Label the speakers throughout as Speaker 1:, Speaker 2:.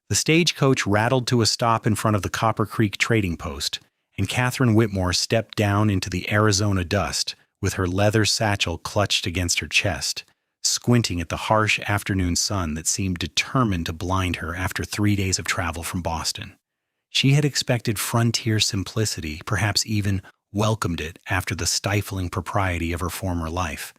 Speaker 1: The stagecoach rattled to a stop in front of the Copper Creek trading post, and Catherine Whitmore stepped down into the Arizona dust with her leather satchel clutched against her chest, squinting at the harsh afternoon sun that seemed determined to blind her after 3 days of travel from Boston. She had expected frontier simplicity, perhaps even welcomed it after the stifling propriety of her former life.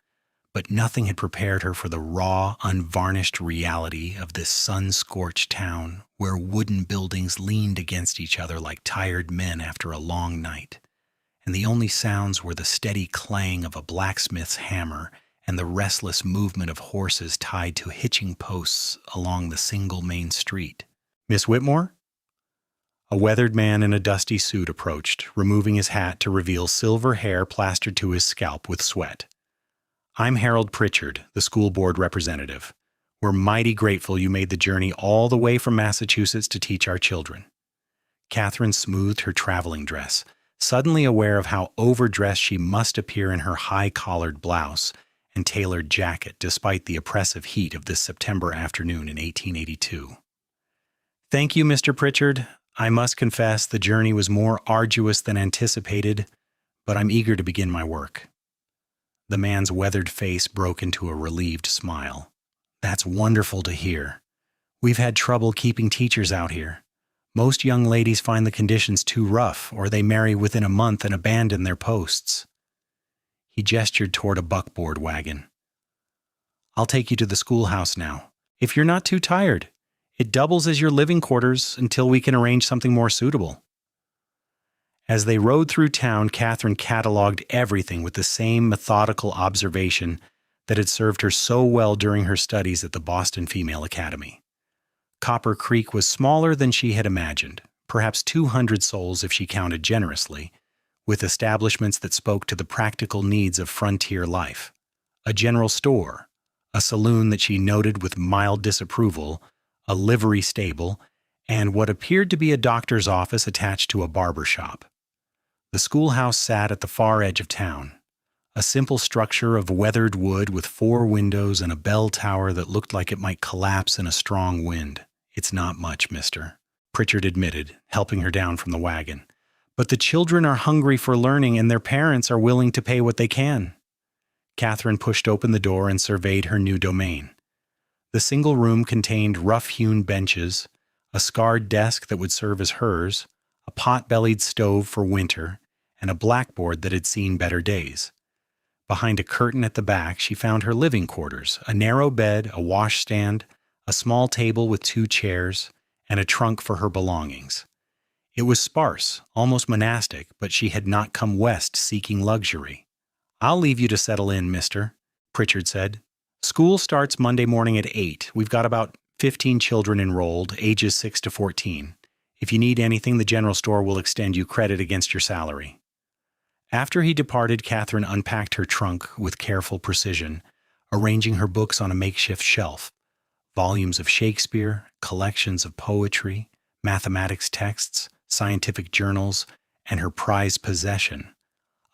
Speaker 1: But nothing had prepared her for the raw, unvarnished reality of this sun-scorched town where wooden buildings leaned against each other like tired men after a long night, and the only sounds were the steady clang of a blacksmith's hammer and the restless movement of horses tied to hitching posts along the single main street. "Miss Whitmore?" A weathered man in a dusty suit approached, removing his hat to reveal silver hair plastered to his scalp with sweat. "I'm Harold Pritchard, the school board representative. We're mighty grateful you made the journey all the way from Massachusetts to teach our children." Catherine smoothed her traveling dress, suddenly aware of how overdressed she must appear in her high-collared blouse and tailored jacket despite the oppressive heat of this September afternoon in 1882. "Thank you, Mr. Pritchard. I must confess the journey was more arduous than anticipated, but I'm eager to begin my work." The man's weathered face broke into a relieved smile. "That's wonderful to hear. We've had trouble keeping teachers out here. Most young ladies find the conditions too rough, or they marry within a month and abandon their posts." He gestured toward a buckboard wagon. "I'll take you to the schoolhouse now, if you're not too tired. It doubles as your living quarters until we can arrange something more suitable." As they rode through town, Catherine cataloged everything with the same methodical observation that had served her so well during her studies at the Boston Female Academy. Copper Creek was smaller than she had imagined, perhaps 200 souls if she counted generously, with establishments that spoke to the practical needs of frontier life. A general store, a saloon that she noted with mild disapproval, a livery stable, and what appeared to be a doctor's office attached to a barber shop. The schoolhouse sat at the far edge of town, a simple structure of weathered wood with 4 windows and a bell tower that looked like it might collapse in a strong wind. "It's not much, mister," Pritchard admitted, helping her down from the wagon. "But the children are hungry for learning and their parents are willing to pay what they can." Catherine pushed open the door and surveyed her new domain. The single room contained rough-hewn benches, a scarred desk that would serve as hers, a pot-bellied stove for winter, and a blackboard that had seen better days. Behind a curtain at the back, she found her living quarters, a narrow bed, a washstand, a small table with 2 chairs, and a trunk for her belongings. It was sparse, almost monastic, but she had not come west seeking luxury. "I'll leave you to settle in, mister," Pritchard said. "School starts Monday morning at 8. We've got about 15 children enrolled, ages 6 to 14. If you need anything, the general store will extend you credit against your salary." After he departed, Catherine unpacked her trunk with careful precision, arranging her books on a makeshift shelf. Volumes of Shakespeare, collections of poetry, mathematics texts, scientific journals, and her prized possession,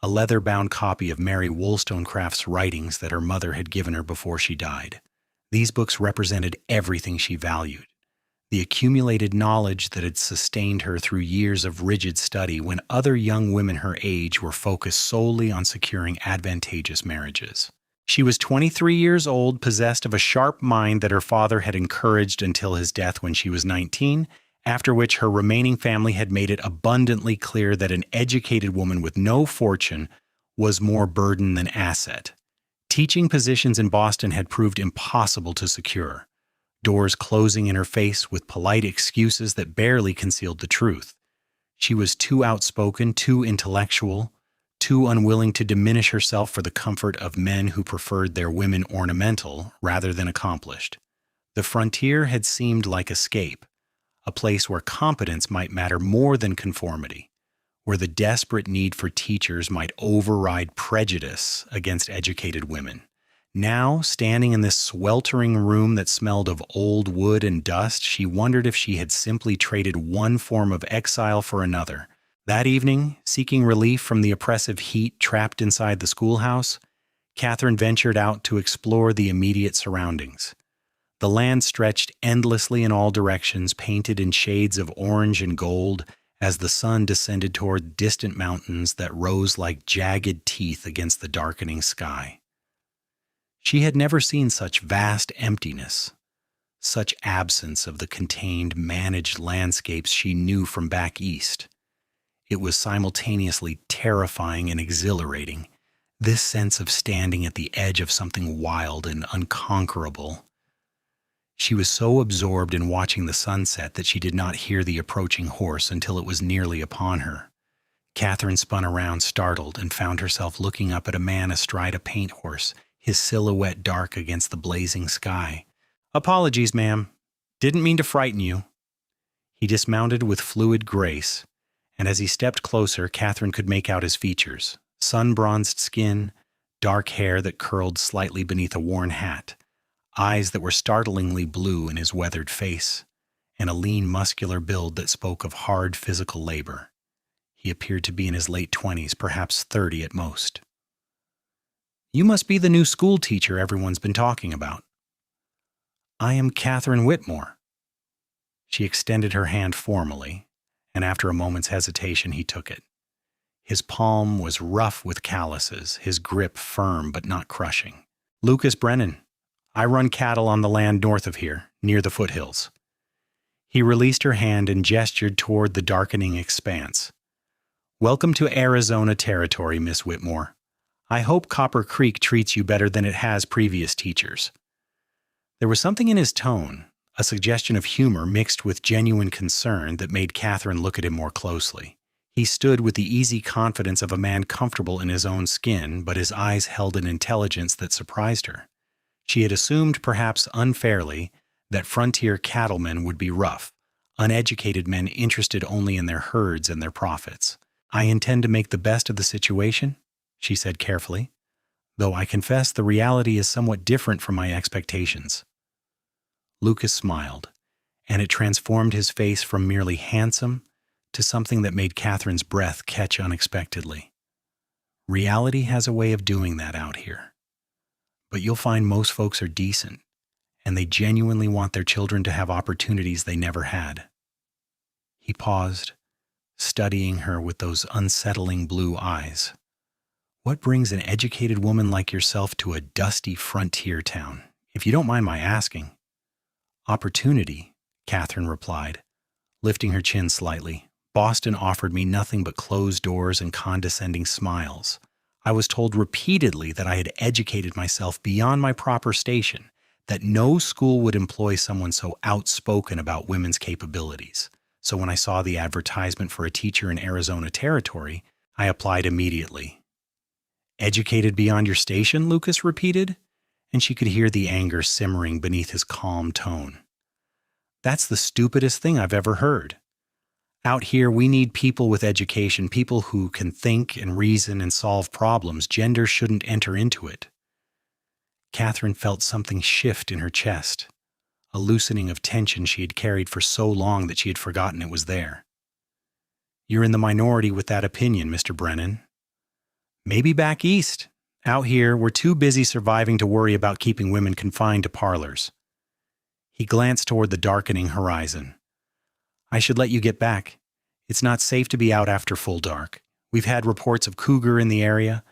Speaker 1: a leather-bound copy of Mary Wollstonecraft's writings that her mother had given her before she died. These books represented everything she valued, the accumulated knowledge that had sustained her through years of rigid study when other young women her age were focused solely on securing advantageous marriages. She was 23 years old, possessed of a sharp mind that her father had encouraged until his death when she was 19, after which her remaining family had made it abundantly clear that an educated woman with no fortune was more burden than asset. Teaching positions in Boston had proved impossible to secure, doors closing in her face with polite excuses that barely concealed the truth. She was too outspoken, too intellectual, too unwilling to diminish herself for the comfort of men who preferred their women ornamental rather than accomplished. The frontier had seemed like escape, a place where competence might matter more than conformity, where the desperate need for teachers might override prejudice against educated women. Now, standing in this sweltering room that smelled of old wood and dust, she wondered if she had simply traded one form of exile for another. That evening, seeking relief from the oppressive heat trapped inside the schoolhouse, Catherine ventured out to explore the immediate surroundings. The land stretched endlessly in all directions, painted in shades of orange and gold, as the sun descended toward distant mountains that rose like jagged teeth against the darkening sky. She had never seen such vast emptiness, such absence of the contained, managed landscapes she knew from back east. It was simultaneously terrifying and exhilarating, this sense of standing at the edge of something wild and unconquerable. She was so absorbed in watching the sunset that she did not hear the approaching horse until it was nearly upon her. Catherine spun around, startled, and found herself looking up at a man astride a paint horse, his silhouette dark against the blazing sky. "Apologies, ma'am. Didn't mean to frighten you." He dismounted with fluid grace, and as he stepped closer, Catherine could make out his features: sun-bronzed skin, dark hair that curled slightly beneath a worn hat, eyes that were startlingly blue in his weathered face, and a lean, muscular build that spoke of hard physical labor. He appeared to be in his late 20s, perhaps 30 at most. "You must be the new school teacher everyone's been talking about." "I am Catherine Whitmore." She extended her hand formally, and after a moment's hesitation he took it. His palm was rough with calluses, his grip firm but not crushing. "Lucas Brennan. I run cattle on the land north of here, near the foothills." He released her hand and gestured toward the darkening expanse. "Welcome to Arizona territory, Miss Whitmore. I hope Copper Creek treats you better than it has previous teachers." There was something in his tone, a suggestion of humor mixed with genuine concern, that made Catherine look at him more closely. He stood with the easy confidence of a man comfortable in his own skin, but his eyes held an intelligence that surprised her. She had assumed, perhaps unfairly, that frontier cattlemen would be rough, uneducated men interested only in their herds and their profits. "I intend to make the best of the situation," she said carefully, "though I confess the reality is somewhat different from my expectations." Lucas smiled, and it transformed his face from merely handsome to something that made Catherine's breath catch unexpectedly. "Reality has a way of doing that out here. But you'll find most folks are decent, and they genuinely want their children to have opportunities they never had." He paused, studying her with those unsettling blue eyes. "What brings an educated woman like yourself to a dusty frontier town, if you don't mind my asking?" "Opportunity," Catherine replied, lifting her chin slightly. "Boston offered me nothing but closed doors and condescending smiles. I was told repeatedly that I had educated myself beyond my proper station, that no school would employ someone so outspoken about women's capabilities. So when I saw the advertisement for a teacher in Arizona territory, I applied immediately." "Educated beyond your station?" Lucas repeated, and she could hear the anger simmering beneath his calm tone. "That's the stupidest thing I've ever heard. Out here, we need people with education, people who can think and reason and solve problems. Gender shouldn't enter into it." Catherine felt something shift in her chest, a loosening of tension she had carried for so long that she had forgotten it was there. "You're in the minority with that opinion, Mr. Brennan. Maybe back east. Out here, we're too busy surviving to worry about keeping women confined to parlors." He glanced toward the darkening horizon. "I should let you get back. It's not safe to be out after full dark. We've had reports of cougar in the area,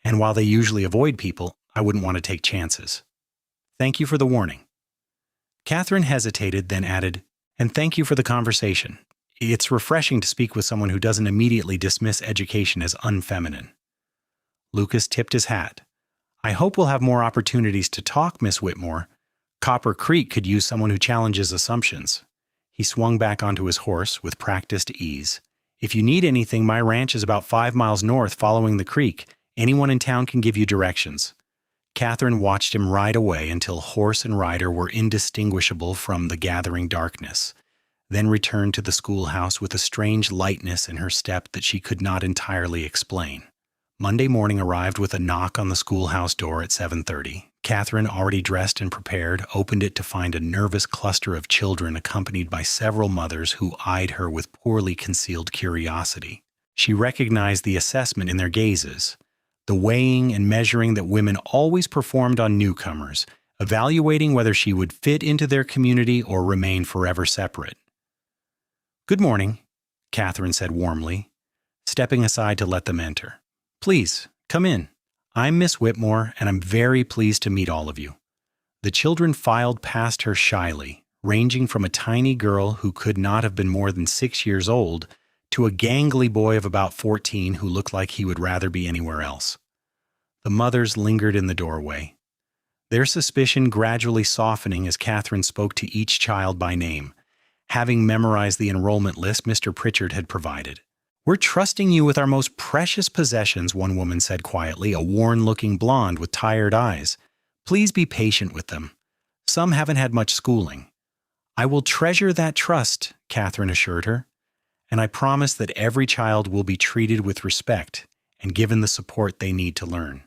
Speaker 1: and while they usually avoid people, I wouldn't want to take chances. Thank you for the warning." Catherine hesitated, then added, "And thank you for the conversation. It's refreshing to speak with someone who doesn't immediately dismiss education as unfeminine." Lucas tipped his hat. "I hope we'll have more opportunities to talk, Miss Whitmore. Copper Creek could use someone who challenges assumptions." He swung back onto his horse with practiced ease. "If you need anything, my ranch is about 5 miles north following the creek. Anyone in town can give you directions." Catherine watched him ride away until horse and rider were indistinguishable from the gathering darkness, then returned to the schoolhouse with a strange lightness in her step that she could not entirely explain. Monday morning arrived with a knock on the schoolhouse door at 7:30. Catherine, already dressed and prepared, opened it to find a nervous cluster of children accompanied by several mothers who eyed her with poorly concealed curiosity. She recognized the assessment in their gazes, the weighing and measuring that women always performed on newcomers, evaluating whether she would fit into their community or remain forever separate. "Good morning," Catherine said warmly, stepping aside to let them enter. "Please, come in. I'm Miss Whitmore, and I'm very pleased to meet all of you." The children filed past her shyly, ranging from a tiny girl who could not have been more than 6 years old to a gangly boy of about 14 who looked like he would rather be anywhere else. The mothers lingered in the doorway, their suspicion gradually softening as Catherine spoke to each child by name, having memorized the enrollment list Mr. Pritchard had provided. "We're trusting you with our most precious possessions," one woman said quietly, a worn-looking blonde with tired eyes. "Please be patient with them. Some haven't had much schooling." "I will treasure that trust," Catherine assured her, "and I promise that every child will be treated with respect and given the support they need to learn."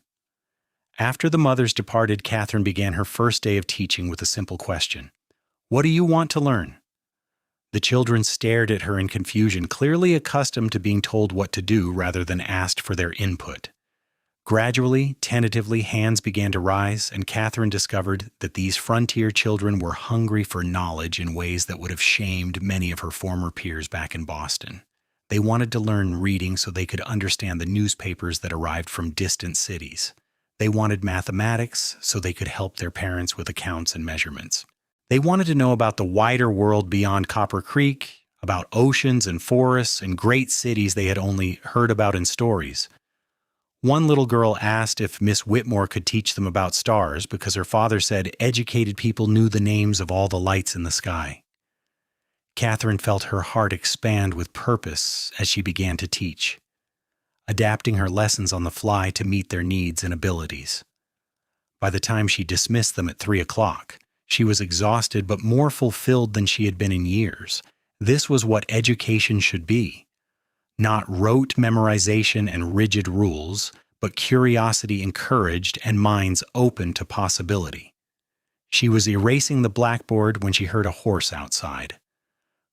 Speaker 1: After the mothers departed, Catherine began her first day of teaching with a simple question. "What do you want to learn?" The children stared at her in confusion, clearly accustomed to being told what to do rather than asked for their input. Gradually, tentatively, hands began to rise, and Catherine discovered that these frontier children were hungry for knowledge in ways that would have shamed many of her former peers back in Boston. They wanted to learn reading so they could understand the newspapers that arrived from distant cities. They wanted mathematics so they could help their parents with accounts and measurements. They wanted to know about the wider world beyond Copper Creek, about oceans and forests and great cities they had only heard about in stories. One little girl asked if Miss Whitmore could teach them about stars because her father said educated people knew the names of all the lights in the sky. Catherine felt her heart expand with purpose as she began to teach, adapting her lessons on the fly to meet their needs and abilities. By the time she dismissed them at 3 o'clock, she was exhausted but more fulfilled than she had been in years. This was what education should be. Not rote memorization and rigid rules, but curiosity encouraged and minds open to possibility. She was erasing the blackboard when she heard a horse outside.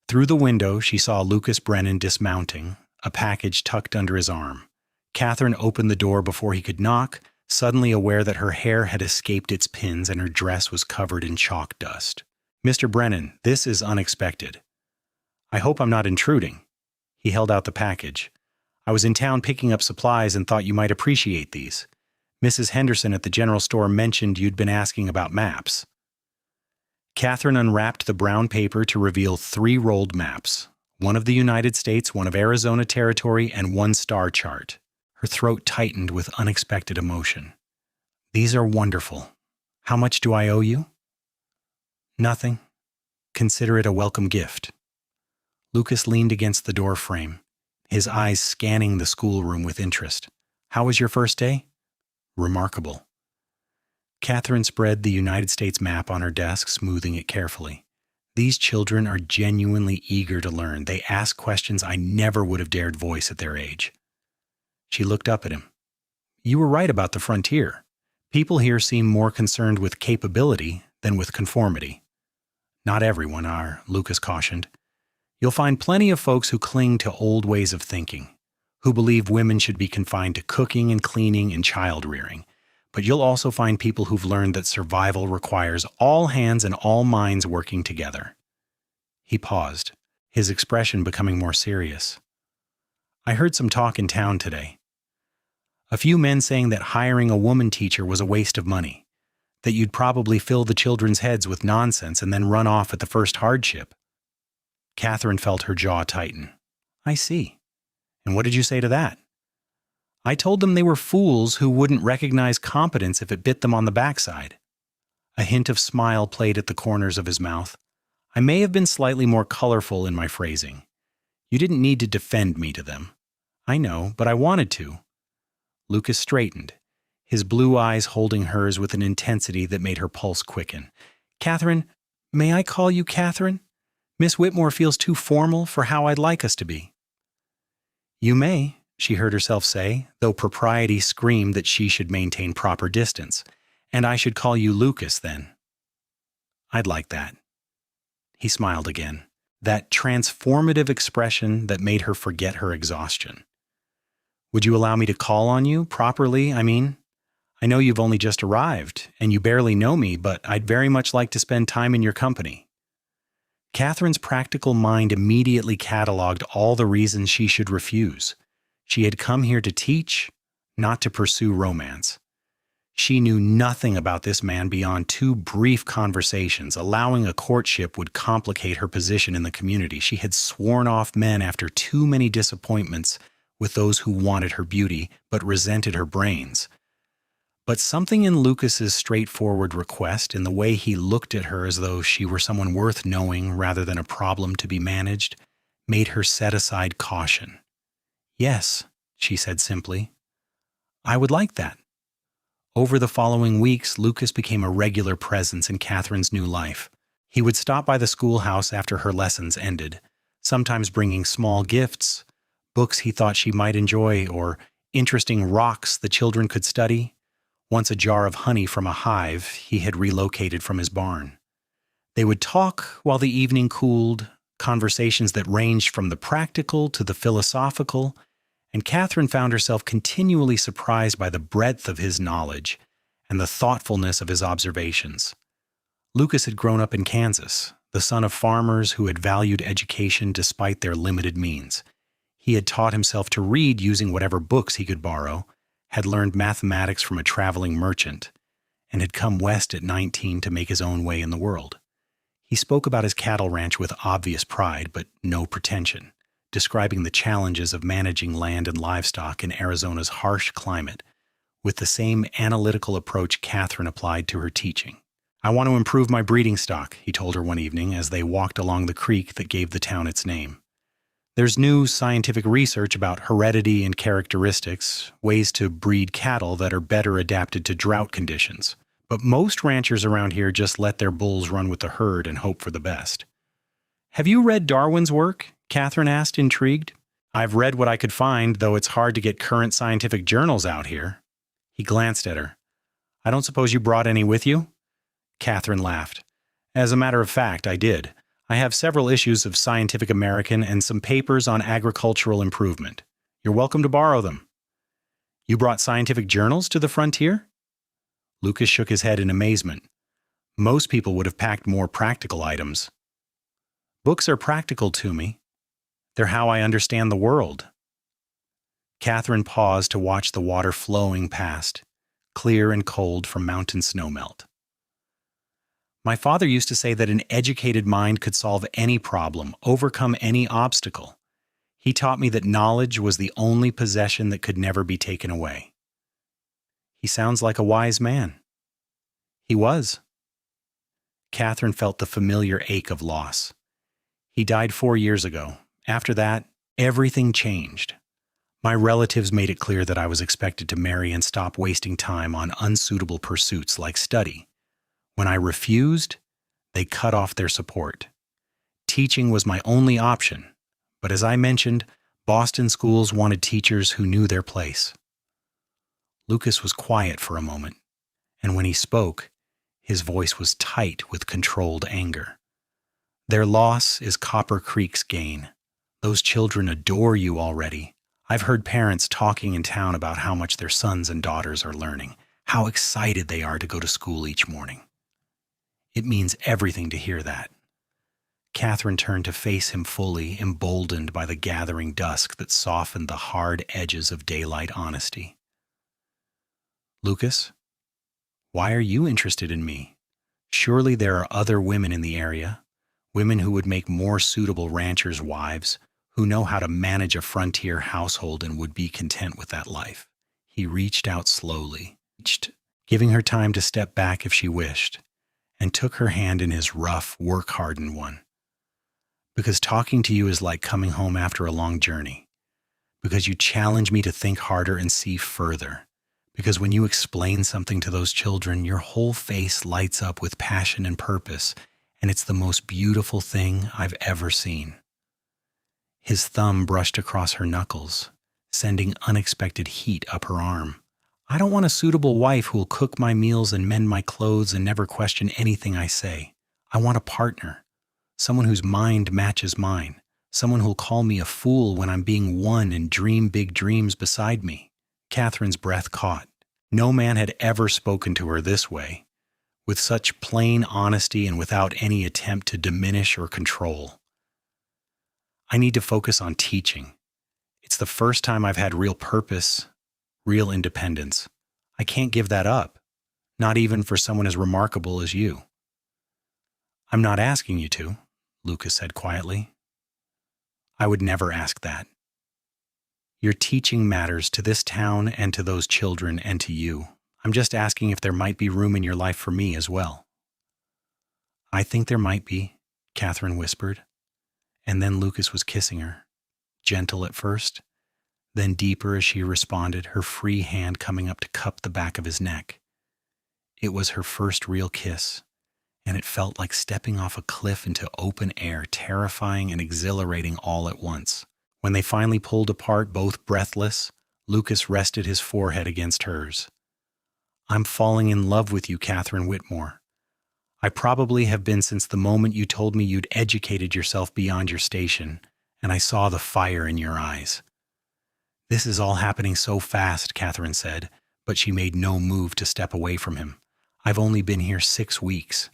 Speaker 1: Through the window, she saw Lucas Brennan dismounting, a package tucked under his arm. Catherine opened the door before he could knock, suddenly aware that her hair had escaped its pins and her dress was covered in chalk dust. "Mr. Brennan, this is unexpected. I hope I'm not intruding." He held out the package. "I was in town picking up supplies and thought you might appreciate these. Mrs. Henderson at the general store mentioned you'd been asking about maps." Catherine unwrapped the brown paper to reveal 3 rolled maps, one of the United States, one of Arizona Territory, and 1 star chart. Her throat tightened with unexpected emotion. "These are wonderful. How much do I owe you?" "Nothing. Consider it a welcome gift." Lucas leaned against the door frame, his eyes scanning the schoolroom with interest. "How was your first day?" "Remarkable." Catherine spread the United States map on her desk, smoothing it carefully. "These children are genuinely eager to learn. They ask questions I never would have dared voice at their age." She looked up at him. "You were right about the frontier. People here seem more concerned with capability than with conformity." "Not everyone are," Lucas cautioned. "You'll find plenty of folks who cling to old ways of thinking, who believe women should be confined to cooking and cleaning and child rearing. But you'll also find people who've learned that survival requires all hands and all minds working together." He paused, his expression becoming more serious. "I heard some talk in town today. A few men saying that hiring a woman teacher was a waste of money, that you'd probably fill the children's heads with nonsense and then run off at the first hardship." Catherine felt her jaw tighten. "I see. And what did you say to that?" "I told them they were fools who wouldn't recognize competence if it bit them on the backside." A hint of smile played at the corners of his mouth. "I may have been slightly more colorful in my phrasing. You didn't need to defend me to them." "I know, but I wanted to." Lucas straightened, his blue eyes holding hers with an intensity that made her pulse quicken. "Catherine, may I call you Catherine? Miss Whitmore feels too formal for how I'd like us to be." "You may," she heard herself say, though propriety screamed that she should maintain proper distance. "And I should call you Lucas, then." "I'd like that." He smiled again, that transformative expression that made her forget her exhaustion. "Would you allow me to call on you, properly, I mean? I know you've only just arrived, and you barely know me, but I'd very much like to spend time in your company." Catherine's practical mind immediately cataloged all the reasons she should refuse. She had come here to teach, not to pursue romance. She knew nothing about this man beyond 2 brief conversations. Allowing a courtship would complicate her position in the community. She had sworn off men after too many disappointments with those who wanted her beauty but resented her brains. But something in Lucas's straightforward request, in the way he looked at her as though she were someone worth knowing rather than a problem to be managed, made her set aside caution. "Yes," she said simply. "I would like that." Over the following weeks, Lucas became a regular presence in Catherine's new life. He would stop by the schoolhouse after her lessons ended, sometimes bringing small gifts, books he thought she might enjoy, or interesting rocks the children could study. Once a jar of honey from a hive he had relocated from his barn. They would talk while the evening cooled, conversations that ranged from the practical to the philosophical, and Catherine found herself continually surprised by the breadth of his knowledge and the thoughtfulness of his observations. Lucas had grown up in Kansas, the son of farmers who had valued education despite their limited means. He had taught himself to read using whatever books he could borrow, had learned mathematics from a traveling merchant, and had come west at 19 to make his own way in the world. He spoke about his cattle ranch with obvious pride, but no pretension, describing the challenges of managing land and livestock in Arizona's harsh climate, with the same analytical approach Catherine applied to her teaching. "I want to improve my breeding stock," he told her one evening as they walked along the creek that gave the town its name. "There's new scientific research about heredity and characteristics, ways to breed cattle that are better adapted to drought conditions. But most ranchers around here just let their bulls run with the herd and hope for the best." "Have you read Darwin's work?" Catherine asked, intrigued. "I've read what I could find, though it's hard to get current scientific journals out here." He glanced at her. "I don't suppose you brought any with you?" Catherine laughed. "As a matter of fact, I did. I have several issues of Scientific American and some papers on agricultural improvement. You're welcome to borrow them." "You brought scientific journals to the frontier?" Lucas shook his head in amazement. "Most people would have packed more practical items." "Books are practical to me. They're how I understand the world." Catherine paused to watch the water flowing past, clear and cold from mountain snowmelt. "My father used to say that an educated mind could solve any problem, overcome any obstacle. He taught me that knowledge was the only possession that could never be taken away." "He sounds like a wise man." "He was." Catherine felt the familiar ache of loss. "He died 4 years ago. After that, everything changed. My relatives made it clear that I was expected to marry and stop wasting time on unsuitable pursuits like study. When I refused, they cut off their support. Teaching was my only option, but as I mentioned, Boston schools wanted teachers who knew their place." Lucas was quiet for a moment, and when he spoke, his voice was tight with controlled anger. "Their loss is Copper Creek's gain. Those children adore you already. I've heard parents talking in town about how much their sons and daughters are learning, how excited they are to go to school each morning. It means everything to hear that." Catherine turned to face him fully, emboldened by the gathering dusk that softened the hard edges of daylight honesty. "Lucas, why are you interested in me? Surely there are other women in the area, women who would make more suitable ranchers' wives, who know how to manage a frontier household and would be content with that life." He reached out slowly, giving her time to step back if she wished, and took her hand in his rough, work-hardened one. "Because talking to you is like coming home after a long journey. Because you challenge me to think harder and see further. Because when you explain something to those children, your whole face lights up with passion and purpose, and it's the most beautiful thing I've ever seen." His thumb brushed across her knuckles, sending unexpected heat up her arm. "I don't want a suitable wife who will cook my meals and mend my clothes and never question anything I say. I want a partner, someone whose mind matches mine, someone who'll call me a fool when I'm being won and dream big dreams beside me." Catherine's breath caught. No man had ever spoken to her this way, with such plain honesty and without any attempt to diminish or control. I need to focus on teaching. It's the first time I've had real purpose, real independence. I can't give that up, not even for someone as remarkable as you. I'm not asking you to, Lucas said quietly. I would never ask that. Your teaching matters to this town and to those children and to you. I'm just asking if there might be room in your life for me as well. I think there might be, Catherine whispered, and then Lucas was kissing her, gentle at first, then deeper as she responded, her free hand coming up to cup the back of his neck. It was her first real kiss, and it felt like stepping off a cliff into open air, terrifying and exhilarating all at once. When they finally pulled apart, both breathless, Lucas rested his forehead against hers. I'm falling in love with you, Catherine Whitmore. I probably have been since the moment you told me you'd educated yourself beyond your station, and I saw the fire in your eyes. This is all happening so fast, Catherine said, but she made no move to step away from him. I've only been here 6 weeks.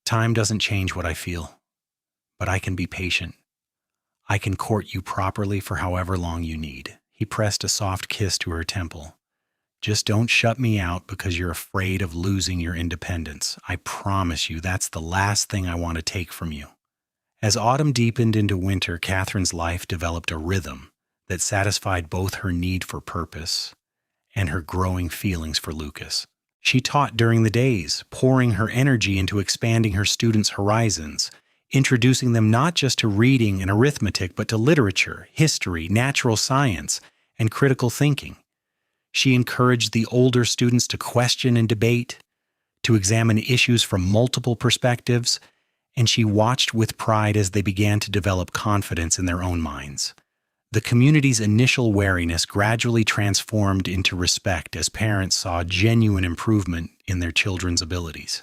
Speaker 1: Time doesn't change what I feel, but I can be patient. I can court you properly for however long you need. He pressed a soft kiss to her temple. Just don't shut me out because you're afraid of losing your independence. I promise you that's the last thing I want to take from you. As autumn deepened into winter, Catherine's life developed a rhythm that satisfied both her need for purpose and her growing feelings for Lucas. She taught during the days, pouring her energy into expanding her students' horizons, introducing them not just to reading and arithmetic, but to literature, history, natural science, and critical thinking. She encouraged the older students to question and debate, to examine issues from multiple perspectives, and she watched with pride as they began to develop confidence in their own minds. The community's initial wariness gradually transformed into respect as parents saw genuine improvement in their children's abilities.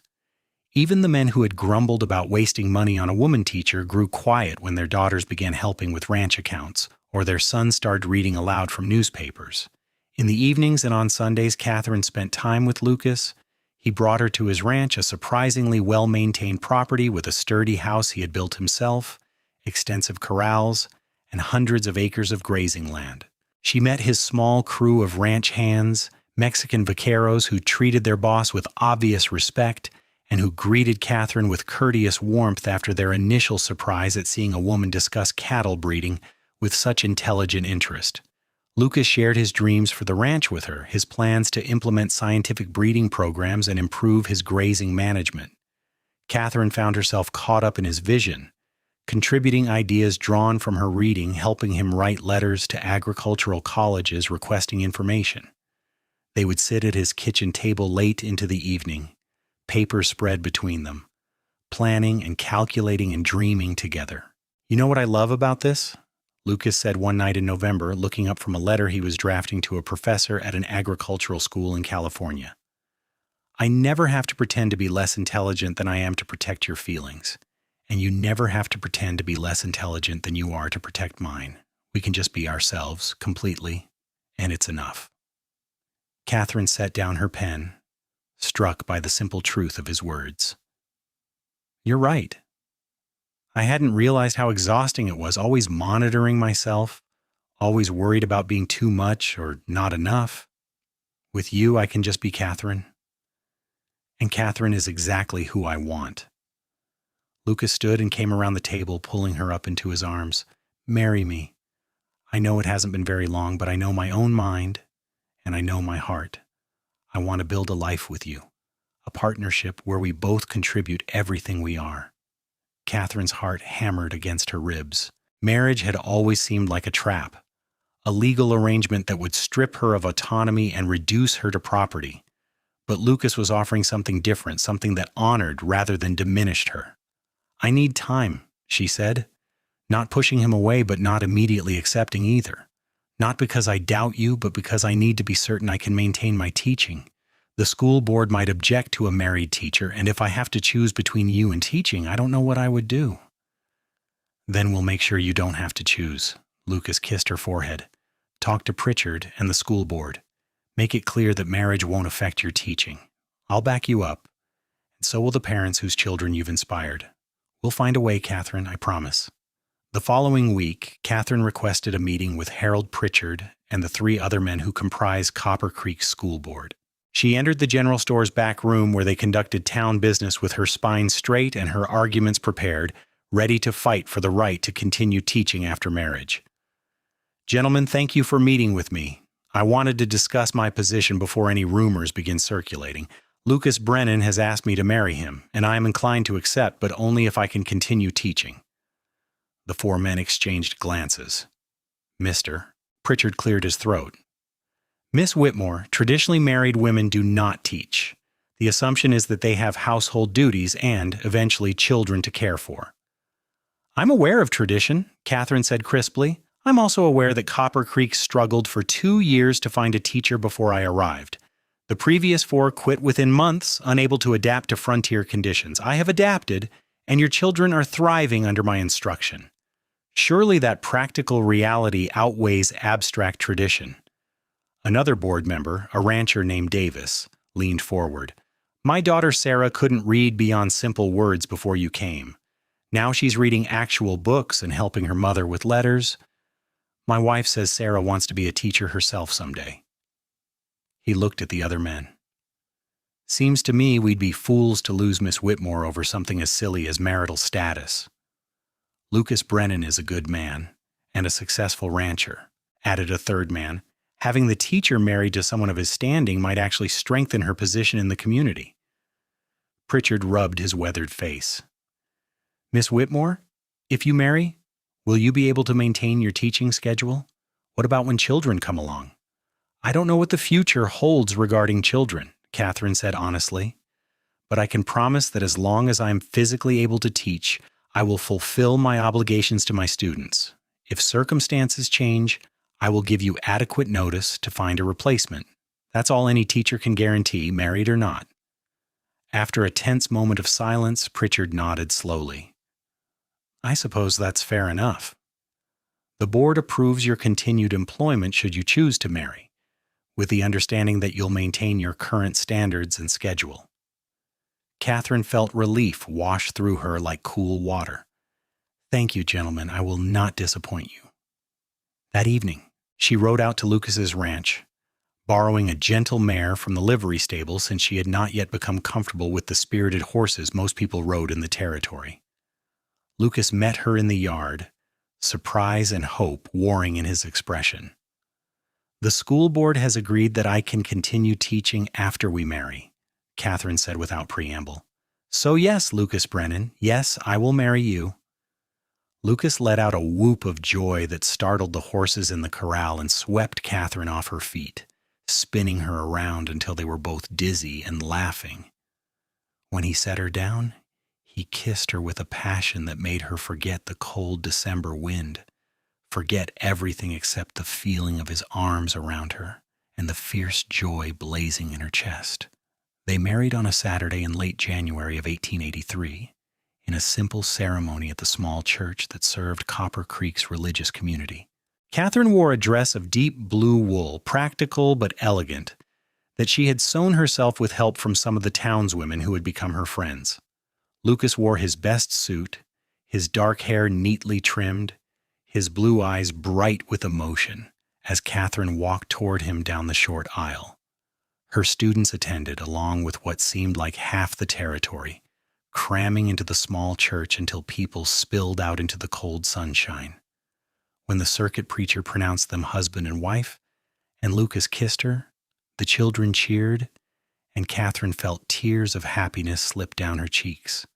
Speaker 1: Even the men who had grumbled about wasting money on a woman teacher grew quiet when their daughters began helping with ranch accounts, or their sons started reading aloud from newspapers. In the evenings and on Sundays, Catherine spent time with Lucas. He brought her to his ranch, a surprisingly well-maintained property with a sturdy house he had built himself, extensive corrals, and hundreds of acres of grazing land. She met his small crew of ranch hands, Mexican vaqueros who treated their boss with obvious respect and who greeted Catherine with courteous warmth after their initial surprise at seeing a woman discuss cattle breeding with such intelligent interest. Lucas shared his dreams for the ranch with her, his plans to implement scientific breeding programs and improve his grazing management. Catherine found herself caught up in his vision, contributing ideas drawn from her reading, helping him write letters to agricultural colleges requesting information. They would sit at his kitchen table late into the evening, papers spread between them, planning and calculating and dreaming together. You know what I love about this? Lucas said one night in November, looking up from a letter he was drafting to a professor at an agricultural school in California. I never have to pretend to be less intelligent than I am to protect your feelings, and you never have to pretend to be less intelligent than you are to protect mine. We can just be ourselves, completely, and it's enough. Catherine set down her pen, struck by the simple truth of his words. You're right. I hadn't realized how exhausting it was, always monitoring myself, always worried about being too much or not enough. With you, I can just be Catherine. And Catherine is exactly who I want. Lucas stood and came around the table, pulling her up into his arms. Marry me. I know it hasn't been very long, but I know my own mind, and I know my heart. I want to build a life with you, a partnership where we both contribute everything we are. Catherine's heart hammered against her ribs. Marriage had always seemed like a trap, a legal arrangement that would strip her of autonomy and reduce her to property. But Lucas was offering something different, something that honored rather than diminished her. I need time, she said, not pushing him away but not immediately accepting either. Not because I doubt you, but because I need to be certain I can maintain my teaching. The school board might object to a married teacher, and if I have to choose between you and teaching, I don't know what I would do. Then we'll make sure you don't have to choose. Lucas kissed her forehead. Talk to Pritchard and the school board. Make it clear that marriage won't affect your teaching. I'll back you up, and so will the parents whose children you've inspired. We'll find a way, Catherine, I promise. The following week, Catherine requested a meeting with Harold Pritchard and the 3 other men who comprise Copper Creek School Board. She entered the general store's back room where they conducted town business with her spine straight and her arguments prepared, ready to fight for the right to continue teaching after marriage. Gentlemen, thank you for meeting with me. I wanted to discuss my position before any rumors begin circulating. Lucas Brennan has asked me to marry him, and I am inclined to accept, but only if I can continue teaching. The 4 men exchanged glances. Mr. Pritchard cleared his throat. Miss Whitmore, traditionally married women do not teach. The assumption is that they have household duties and, eventually, children to care for. I'm aware of tradition, Catherine said crisply. I'm also aware that Copper Creek struggled for 2 years to find a teacher before I arrived. The previous 4 quit within months, unable to adapt to frontier conditions. I have adapted, and your children are thriving under my instruction. Surely that practical reality outweighs abstract tradition. Another board member, a rancher named Davis, leaned forward. My daughter Sarah couldn't read beyond simple words before you came. Now she's reading actual books and helping her mother with letters. My wife says Sarah wants to be a teacher herself someday. He looked at the other men. Seems to me we'd be fools to lose Miss Whitmore over something as silly as marital status. Lucas Brennan is a good man and a successful rancher, added a third man. Having the teacher married to someone of his standing might actually strengthen her position in the community. Pritchard rubbed his weathered face. Miss Whitmore, if you marry, will you be able to maintain your teaching schedule? What about when children come along? I don't know what the future holds regarding children, Catherine said honestly, but I can promise that as long as I am physically able to teach, I will fulfill my obligations to my students. If circumstances change, I will give you adequate notice to find a replacement. That's all any teacher can guarantee, married or not. After a tense moment of silence, Pritchard nodded slowly. I suppose that's fair enough. The board approves your continued employment should you choose to marry, with the understanding that you'll maintain your current standards and schedule. Catherine felt relief wash through her like cool water. Thank you, gentlemen. I will not disappoint you. That evening, she rode out to Lucas's ranch, borrowing a gentle mare from the livery stable since she had not yet become comfortable with the spirited horses most people rode in the territory. Lucas met her in the yard, surprise and hope warring in his expression. The school board has agreed that I can continue teaching after we marry, Catherine said without preamble. So yes, Lucas Brennan, yes, I will marry you. Lucas let out a whoop of joy that startled the horses in the corral and swept Catherine off her feet, spinning her around until they were both dizzy and laughing. When he set her down, he kissed her with a passion that made her forget the cold December wind, forget everything except the feeling of his arms around her and the fierce joy blazing in her chest. They married on a Saturday in late January of 1883, in a simple ceremony at the small church that served Copper Creek's religious community. Catherine wore a dress of deep blue wool, practical but elegant, that she had sewn herself with help from some of the townswomen who had become her friends. Lucas wore his best suit, his dark hair neatly trimmed, his blue eyes bright with emotion, as Catherine walked toward him down the short aisle. Her students attended, along with what seemed like half the territory, cramming into the small church until people spilled out into the cold sunshine. When the circuit preacher pronounced them husband and wife, and Lucas kissed her, the children cheered, and Catherine felt tears of happiness slip down her cheeks.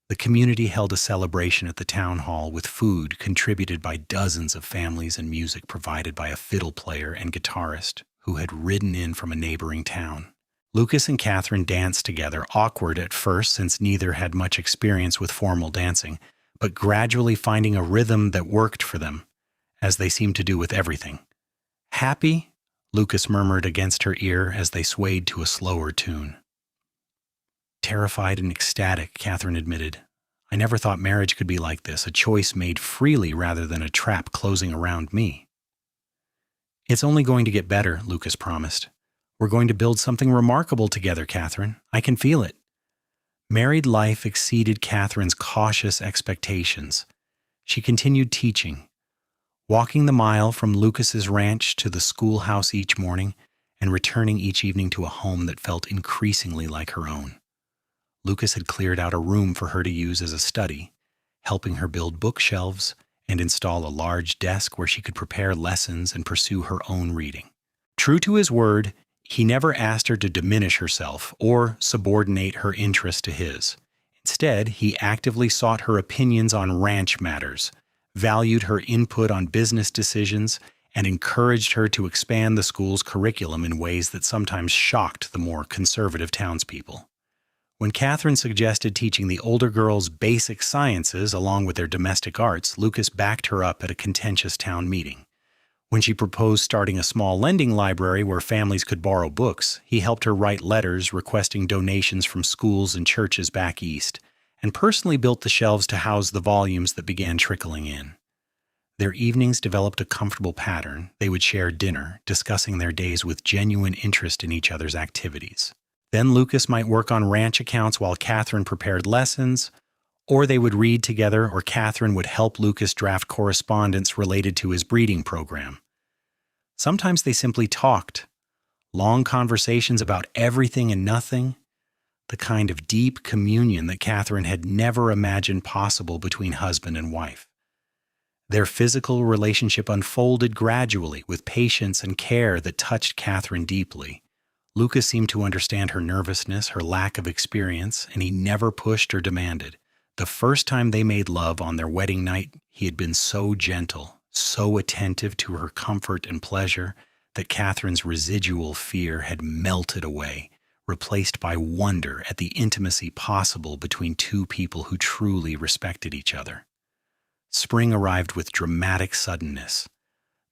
Speaker 1: The community held a celebration at the town hall with food contributed by dozens of families and music provided by a fiddle player and guitarist who had ridden in from a neighboring town. Lucas and Catherine danced together, awkward at first since neither had much experience with formal dancing, but gradually finding a rhythm that worked for them, as they seemed to do with everything. Happy? Lucas murmured against her ear as they swayed to a slower tune. Terrified and ecstatic, Catherine admitted. I never thought marriage could be like this, a choice made freely rather than a trap closing around me. "It's only going to get better," Lucas promised. "We're going to build something remarkable together, Catherine. I can feel it." Married life exceeded Catherine's cautious expectations. She continued teaching, walking the mile from Lucas's ranch to the schoolhouse each morning and returning each evening to a home that felt increasingly like her own. Lucas had cleared out a room for her to use as a study, helping her build bookshelves and install a large desk where she could prepare lessons and pursue her own reading. True to his word, he never asked her to diminish herself or subordinate her interest to his. Instead, he actively sought her opinions on ranch matters, valued her input on business decisions, and encouraged her to expand the school's curriculum in ways that sometimes shocked the more conservative townspeople. When Catherine suggested teaching the older girls basic sciences along with their domestic arts, Lucas backed her up at a contentious town meeting. When she proposed starting a small lending library where families could borrow books, he helped her write letters requesting donations from schools and churches back east, and personally built the shelves to house the volumes that began trickling in. Their evenings developed a comfortable pattern. They would share dinner, discussing their days with genuine interest in each other's activities. Then Lucas might work on ranch accounts while Catherine prepared lessons, or they would read together, or Catherine would help Lucas draft correspondence related to his breeding program. Sometimes they simply talked, long conversations about everything and nothing, the kind of deep communion that Catherine had never imagined possible between husband and wife. Their physical relationship unfolded gradually with patience and care that touched Catherine deeply. Lucas seemed to understand her nervousness, her lack of experience, and he never pushed or demanded. The first time they made love on their wedding night, he had been so gentle, so attentive to her comfort and pleasure, that Catherine's residual fear had melted away, replaced by wonder at the intimacy possible between two people who truly respected each other. Spring arrived with dramatic suddenness,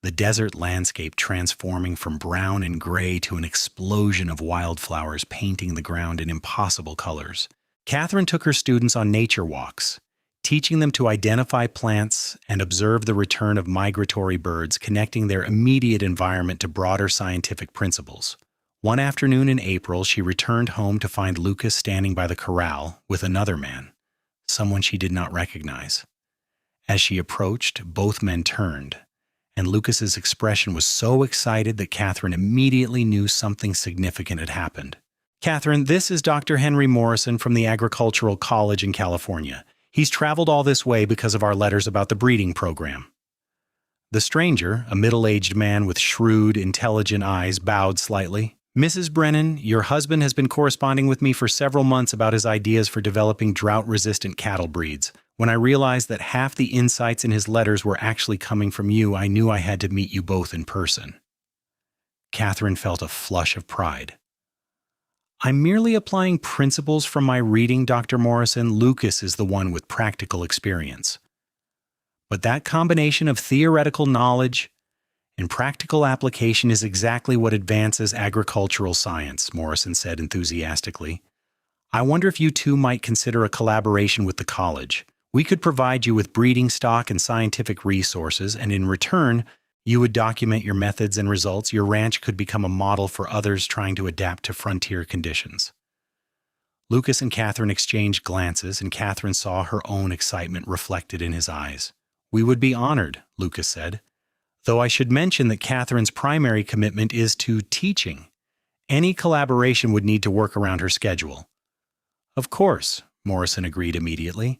Speaker 1: the desert landscape transforming from brown and gray to an explosion of wildflowers painting the ground in impossible colors. Catherine took her students on nature walks, teaching them to identify plants and observe the return of migratory birds, connecting their immediate environment to broader scientific principles. One afternoon in April, she returned home to find Lucas standing by the corral with another man, someone she did not recognize. As she approached, both men turned, and Lucas's expression was so excited that Catherine immediately knew something significant had happened. "Catherine, this is Dr. Henry Morrison from the Agricultural College in California. He's traveled all this way because of our letters about the breeding program." The stranger, a middle-aged man with shrewd, intelligent eyes, bowed slightly. "Mrs. Brennan, your husband has been corresponding with me for several months about his ideas for developing drought-resistant cattle breeds. When I realized that half the insights in his letters were actually coming from you, I knew I had to meet you both in person." Catherine felt a flush of pride. "I'm merely applying principles from my reading, Dr. Morrison. Lucas is the one with practical experience." "But that combination of theoretical knowledge and practical application is exactly what advances agricultural science," Morrison said enthusiastically. "I wonder if you two might consider a collaboration with the college. We could provide you with breeding stock and scientific resources, and in return, you would document your methods and results. Your ranch could become a model for others trying to adapt to frontier conditions." Lucas and Catherine exchanged glances, and Catherine saw her own excitement reflected in his eyes. "We would be honored," Lucas said, "though I should mention that Catherine's primary commitment is to teaching. Any collaboration would need to work around her schedule." "Of course," Morrison agreed immediately.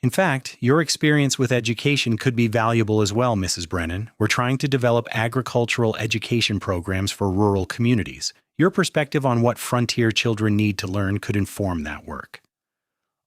Speaker 1: "In fact, your experience with education could be valuable as well, Mrs. Brennan. We're trying to develop agricultural education programs for rural communities. Your perspective on what frontier children need to learn could inform that work."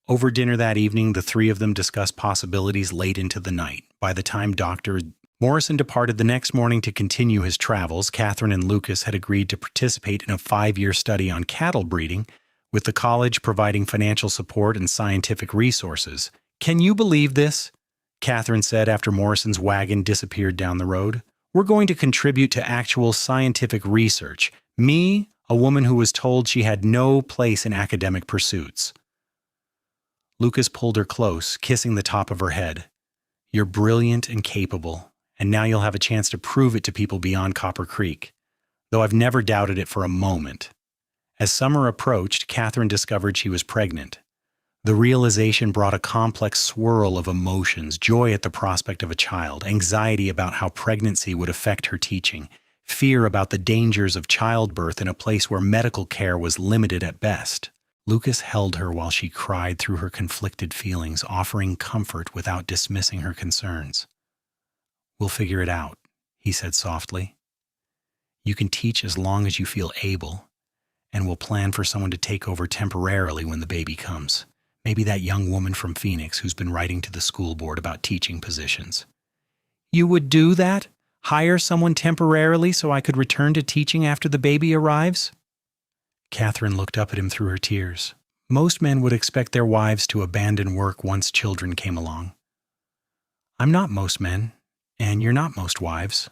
Speaker 1: Over dinner that evening, the three of them discussed possibilities late into the night. By the time Dr. Morrison departed the next morning to continue his travels, Catherine and Lucas had agreed to participate in a 5-year study on cattle breeding, with the college providing financial support and scientific resources. "Can you believe this?" Catherine said after Morrison's wagon disappeared down the road. "We're going to contribute to actual scientific research. Me, a woman who was told she had no place in academic pursuits." Lucas pulled her close, kissing the top of her head. "You're brilliant and capable, and now you'll have a chance to prove it to people beyond Copper Creek, though I've never doubted it for a moment. As summer approached, Catherine discovered she was pregnant. The realization brought a complex swirl of emotions: joy at the prospect of a child, anxiety about how pregnancy would affect her teaching, fear about the dangers of childbirth in a place where medical care was limited at best. Lucas held her while she cried through her conflicted feelings, offering comfort without dismissing her concerns. "We'll figure it out," he said softly. "You can teach as long as you feel able, and we'll plan for someone to take over temporarily when the baby comes. Maybe that young woman from Phoenix who's been writing to the school board about teaching positions." "You would do that? Hire someone temporarily so I could return to teaching after the baby arrives?" Catherine looked up at him through her tears. Most men would expect their wives to abandon work once children came along. "I'm not most men, and you're not most wives."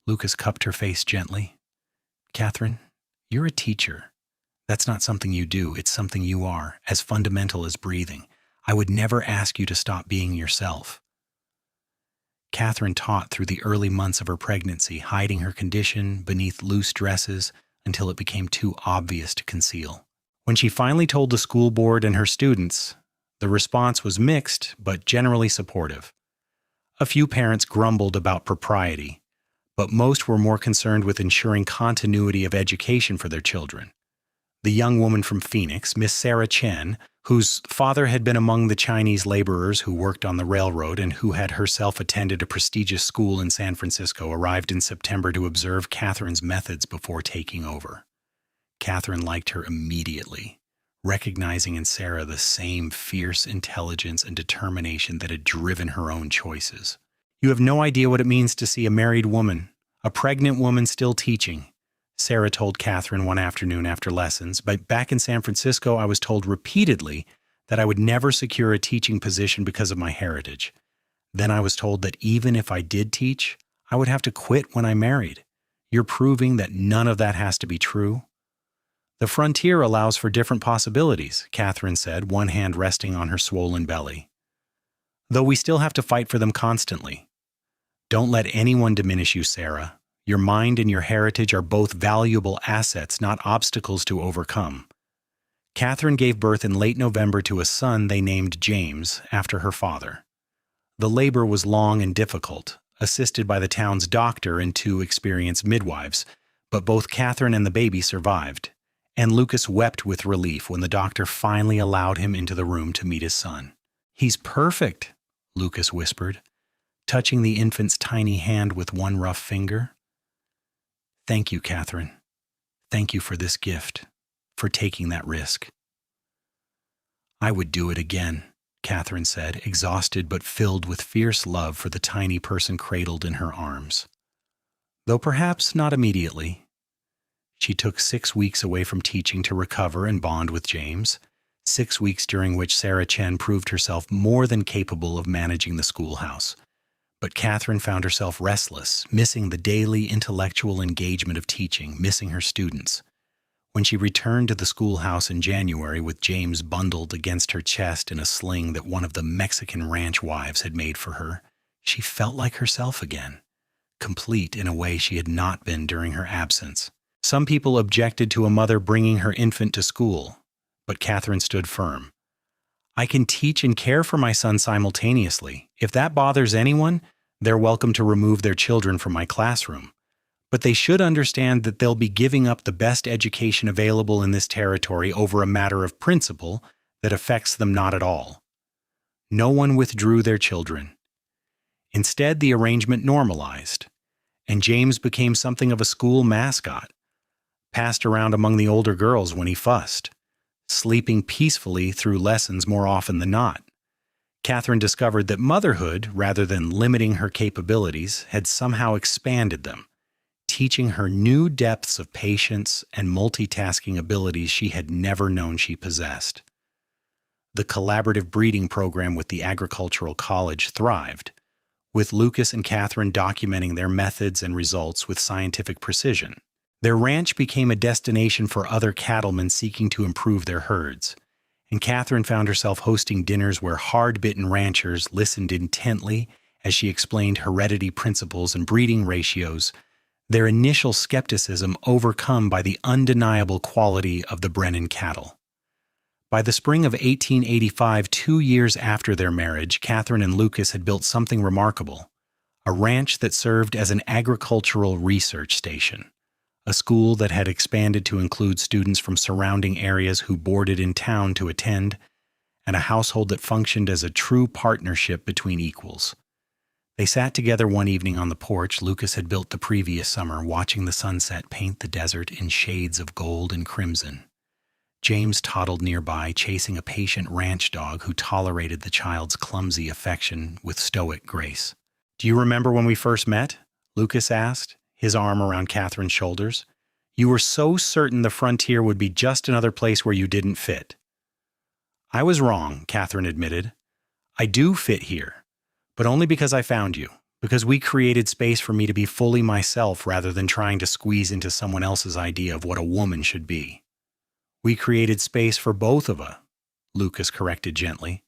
Speaker 1: Lucas cupped her face gently. "Catherine, you're a teacher. That's not something you do, it's something you are, as fundamental as breathing. I would never ask you to stop being yourself." Catherine taught through the early months of her pregnancy, hiding her condition beneath loose dresses until it became too obvious to conceal. When she finally told the school board and her students, the response was mixed but generally supportive. A few parents grumbled about propriety, but most were more concerned with ensuring continuity of education for their children. The young woman from Phoenix, Miss Sarah Chen, whose father had been among the Chinese laborers who worked on the railroad and who had herself attended a prestigious school in San Francisco, arrived in September to observe Catherine's methods before taking over. Catherine liked her immediately, recognizing in Sarah the same fierce intelligence and determination that had driven her own choices. "You have no idea what it means to see a married woman, a pregnant woman still teaching," Sarah told Catherine one afternoon after lessons. "But back in San Francisco, I was told repeatedly that I would never secure a teaching position because of my heritage. Then I was told that even if I did teach, I would have to quit when I married. You're proving that none of that has to be true." "The frontier allows for different possibilities," Catherine said, one hand resting on her swollen belly. "Though we still have to fight for them constantly. Don't let anyone diminish you, Sarah. Your mind and your heritage are both valuable assets, not obstacles to overcome." Catherine gave birth in late November to a son they named James, after her father. The labor was long and difficult, assisted by the town's doctor and 2 experienced midwives, but both Catherine and the baby survived, and Lucas wept with relief when the doctor finally allowed him into the room to meet his son. "He's perfect," Lucas whispered, touching the infant's tiny hand with one rough finger. "Thank you, Catherine. Thank you for this gift, for taking that risk." "I would do it again," Catherine said, exhausted but filled with fierce love for the tiny person cradled in her arms. Though perhaps not immediately. She took 6 weeks away from teaching to recover and bond with James, 6 weeks during which Sarah Chen proved herself more than capable of managing the schoolhouse. But Catherine found herself restless, missing the daily intellectual engagement of teaching, missing her students. When she returned to the schoolhouse in January with James bundled against her chest in a sling that one of the Mexican ranch wives had made for her, she felt like herself again, complete in a way she had not been during her absence. Some people objected to a mother bringing her infant to school, but Catherine stood firm. "I can teach and care for my son simultaneously. If that bothers anyone, they're welcome to remove their children from my classroom. But they should understand that they'll be giving up the best education available in this territory over a matter of principle that affects them not at all." No one withdrew their children. Instead, the arrangement normalized, and James became something of a school mascot, passed around among the older girls when he fussed, sleeping peacefully through lessons more often than not. Catherine discovered that motherhood, rather than limiting her capabilities, had somehow expanded them, teaching her new depths of patience and multitasking abilities she had never known she possessed. The collaborative breeding program with the agricultural college thrived, with Lucas and Catherine documenting their methods and results with scientific precision. Their ranch became a destination for other cattlemen seeking to improve their herds, and Catherine found herself hosting dinners where hard-bitten ranchers listened intently as she explained heredity principles and breeding ratios, their initial skepticism overcome by the undeniable quality of the Brennan cattle. By the spring of 1885, 2 years after their marriage, Catherine and Lucas had built something remarkable, a ranch that served as an agricultural research station, a school that had expanded to include students from surrounding areas who boarded in town to attend, and a household that functioned as a true partnership between equals. They sat together one evening on the porch Lucas had built the previous summer, watching the sunset paint the desert in shades of gold and crimson. James toddled nearby, chasing a patient ranch dog who tolerated the child's clumsy affection with stoic grace. "Do you remember when we first met?" Lucas asked, his arm around Catherine's shoulders. "You were so certain the frontier would be just another place where you didn't fit." "I was wrong," Catherine admitted. "I do fit here. But only because I found you, because we created space for me to be fully myself rather than trying to squeeze into someone else's idea of what a woman should be." "We created space for both of us," Lucas corrected gently.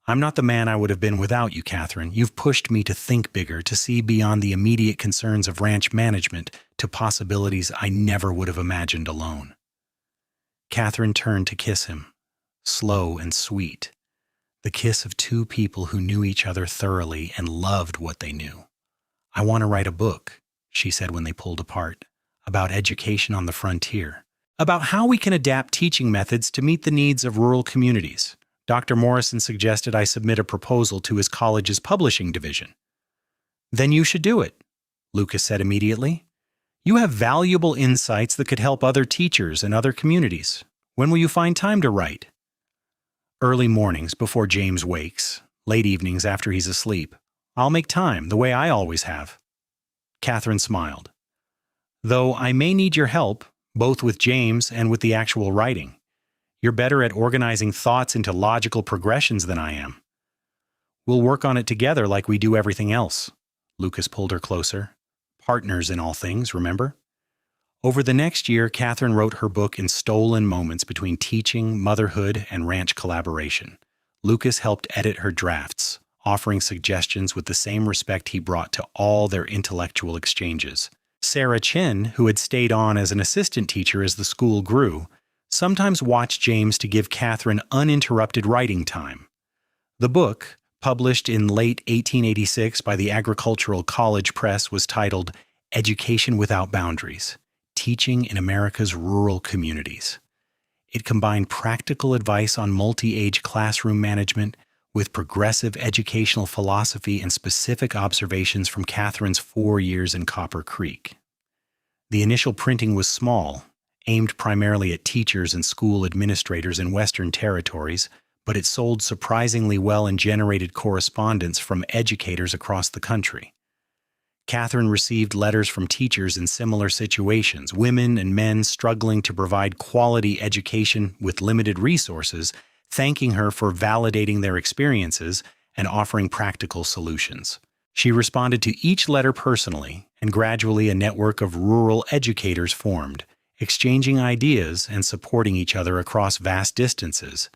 Speaker 1: "I'm not the man I would have been without you, Catherine. You've pushed me to think bigger, to see beyond the immediate concerns of ranch management to possibilities I never would have imagined alone." Catherine turned to kiss him, slow and sweet. The kiss of two people who knew each other thoroughly and loved what they knew. "I want to write a book," she said when they pulled apart, "about education on the frontier, about how we can adapt teaching methods to meet the needs of rural communities. Dr. Morrison suggested I submit a proposal to his college's publishing division." "Then you should do it," Lucas said immediately. "You have valuable insights that could help other teachers and other communities. When will you find time to write?" "Early mornings before James wakes, late evenings after he's asleep. I'll make time, the way I always have." Catherine smiled. "Though I may need your help, both with James and with the actual writing. You're better at organizing thoughts into logical progressions than I am." "We'll work on it together like we do everything else." Lucas pulled her closer. "Partners in all things, remember?" Over the next year, Catherine wrote her book in stolen moments between teaching, motherhood, and ranch collaboration. Lucas helped edit her drafts, offering suggestions with the same respect he brought to all their intellectual exchanges. Sarah Chin, who had stayed on as an assistant teacher as the school grew, sometimes watched James to give Catherine uninterrupted writing time. The book, published in late 1886 by the Agricultural College Press, was titled Education Without Boundaries: Teaching in America's Rural Communities. It combined practical advice on multi-age classroom management with progressive educational philosophy and specific observations from Catherine's 4 years in Copper Creek. The initial printing was small, aimed primarily at teachers and school administrators in Western territories, but it sold surprisingly well and generated correspondence from educators across the country. Catherine received letters from teachers in similar situations, women and men struggling to provide quality education with limited resources, thanking her for validating their experiences and offering practical solutions. She responded to each letter personally, and gradually a network of rural educators formed, exchanging ideas and supporting each other across vast distances.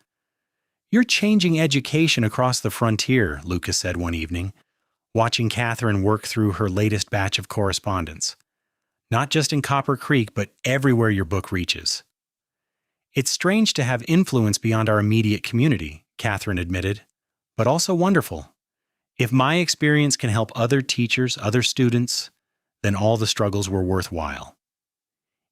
Speaker 1: "You're changing education across the frontier," Lucas said one evening, watching Catherine work through her latest batch of correspondence. "Not just in Copper Creek, but everywhere your book reaches." "It's strange to have influence beyond our immediate community," Catherine admitted, "but also wonderful. If my experience can help other teachers, other students, then all the struggles were worthwhile."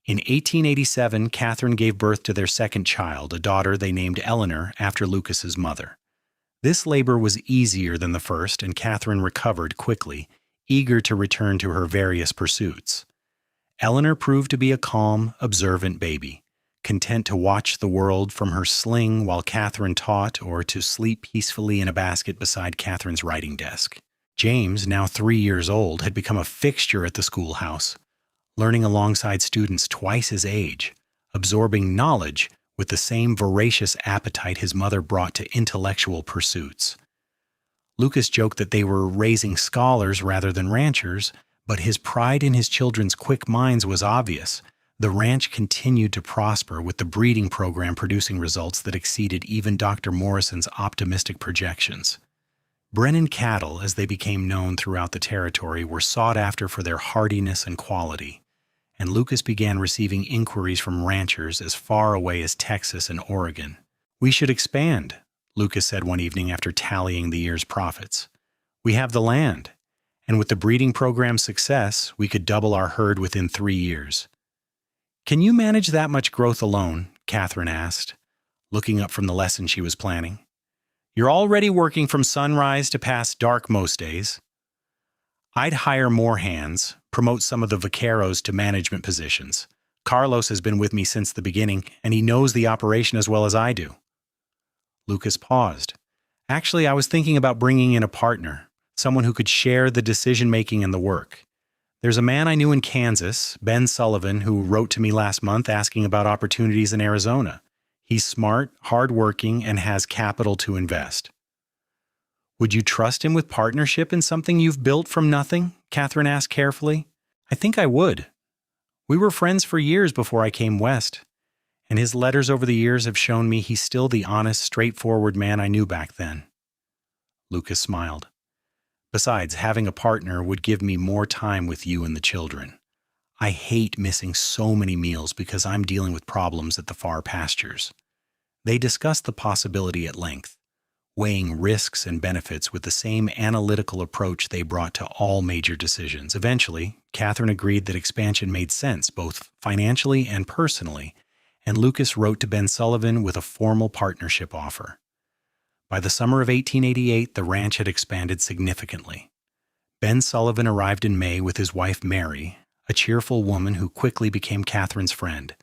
Speaker 1: In 1887, Catherine gave birth to their second child, a daughter they named Eleanor after Lucas's mother. This labor was easier than the first, and Catherine recovered quickly, eager to return to her various pursuits. Eleanor proved to be a calm, observant baby, content to watch the world from her sling while Catherine taught, or to sleep peacefully in a basket beside Catherine's writing desk. James, now 3 years old, had become a fixture at the schoolhouse, learning alongside students twice his age, absorbing knowledge with the same voracious appetite his mother brought to intellectual pursuits. Lucas joked that they were raising scholars rather than ranchers, but his pride in his children's quick minds was obvious. The ranch continued to prosper, with the breeding program producing results that exceeded even Dr. Morrison's optimistic projections. Brennan cattle, as they became known throughout the territory, were sought after for their hardiness and quality, and Lucas began receiving inquiries from ranchers as far away as Texas and Oregon. "We should expand," Lucas said one evening after tallying the year's profits. "We have the land, and with the breeding program's success, we could double our herd within 3 years." "Can you manage that much growth alone?" Catherine asked, looking up from the lesson she was planning. "You're already working from sunrise to past dark most days." "I'd hire more hands, promote some of the vaqueros to management positions. Carlos has been with me since the beginning, and he knows the operation as well as I do." Lucas paused. "Actually, I was thinking about bringing in a partner, someone who could share the decision-making and the work. There's a man I knew in Kansas, Ben Sullivan, who wrote to me last month asking about opportunities in Arizona. He's smart, hardworking, and has capital to invest." "Would you trust him with partnership in something you've built from nothing?" Catherine asked carefully. "I think I would. We were friends for years before I came west, and his letters over the years have shown me he's still the honest, straightforward man I knew back then." Lucas smiled. "Besides, having a partner would give me more time with you and the children. I hate missing so many meals because I'm dealing with problems at the far pastures." They discussed the possibility at length, weighing risks and benefits with the same analytical approach they brought to all major decisions. Eventually, Catherine agreed that expansion made sense, both financially and personally, and Lucas wrote to Ben Sullivan with a formal partnership offer. By the summer of 1888, the ranch had expanded significantly. Ben Sullivan arrived in May with his wife Mary, a cheerful woman who quickly became Catherine's friend.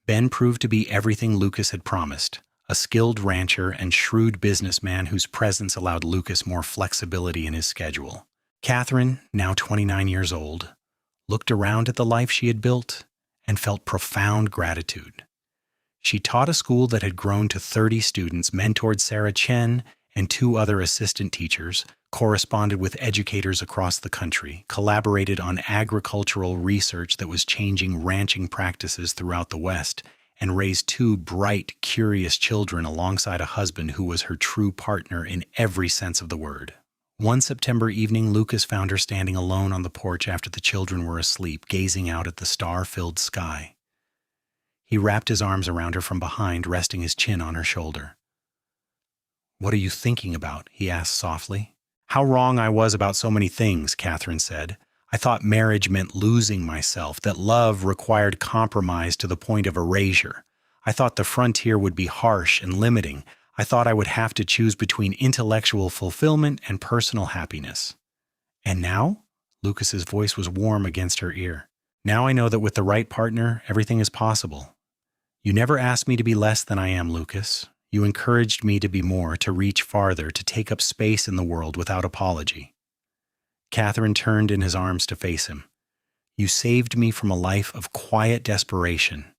Speaker 1: Ben proved to be everything Lucas had promised, a skilled rancher and shrewd businessman whose presence allowed Lucas more flexibility in his schedule. Catherine, now 29 years old, looked around at the life she had built and felt profound gratitude. She taught a school that had grown to 30 students, mentored Sarah Chen and 2 other assistant teachers, corresponded with educators across the country, collaborated on agricultural research that was changing ranching practices throughout the West, and raised 2 bright, curious children alongside a husband who was her true partner in every sense of the word. One September evening, Lucas found her standing alone on the porch after the children were asleep, gazing out at the star-filled sky. He wrapped his arms around her from behind, resting his chin on her shoulder. "What are you thinking about?" he asked softly. "How wrong I was about so many things," Catherine said. "I thought marriage meant losing myself, that love required compromise to the point of erasure. I thought the frontier would be harsh and limiting. I thought I would have to choose between intellectual fulfillment and personal happiness." "And now?" Lucas's voice was warm against her ear. "Now I know that with the right partner, everything is possible. You never asked me to be less than I am, Lucas. You encouraged me to be more, to reach farther, to take up space in the world without apology." Catherine turned in his arms to face him. "You saved me from a life of quiet desperation,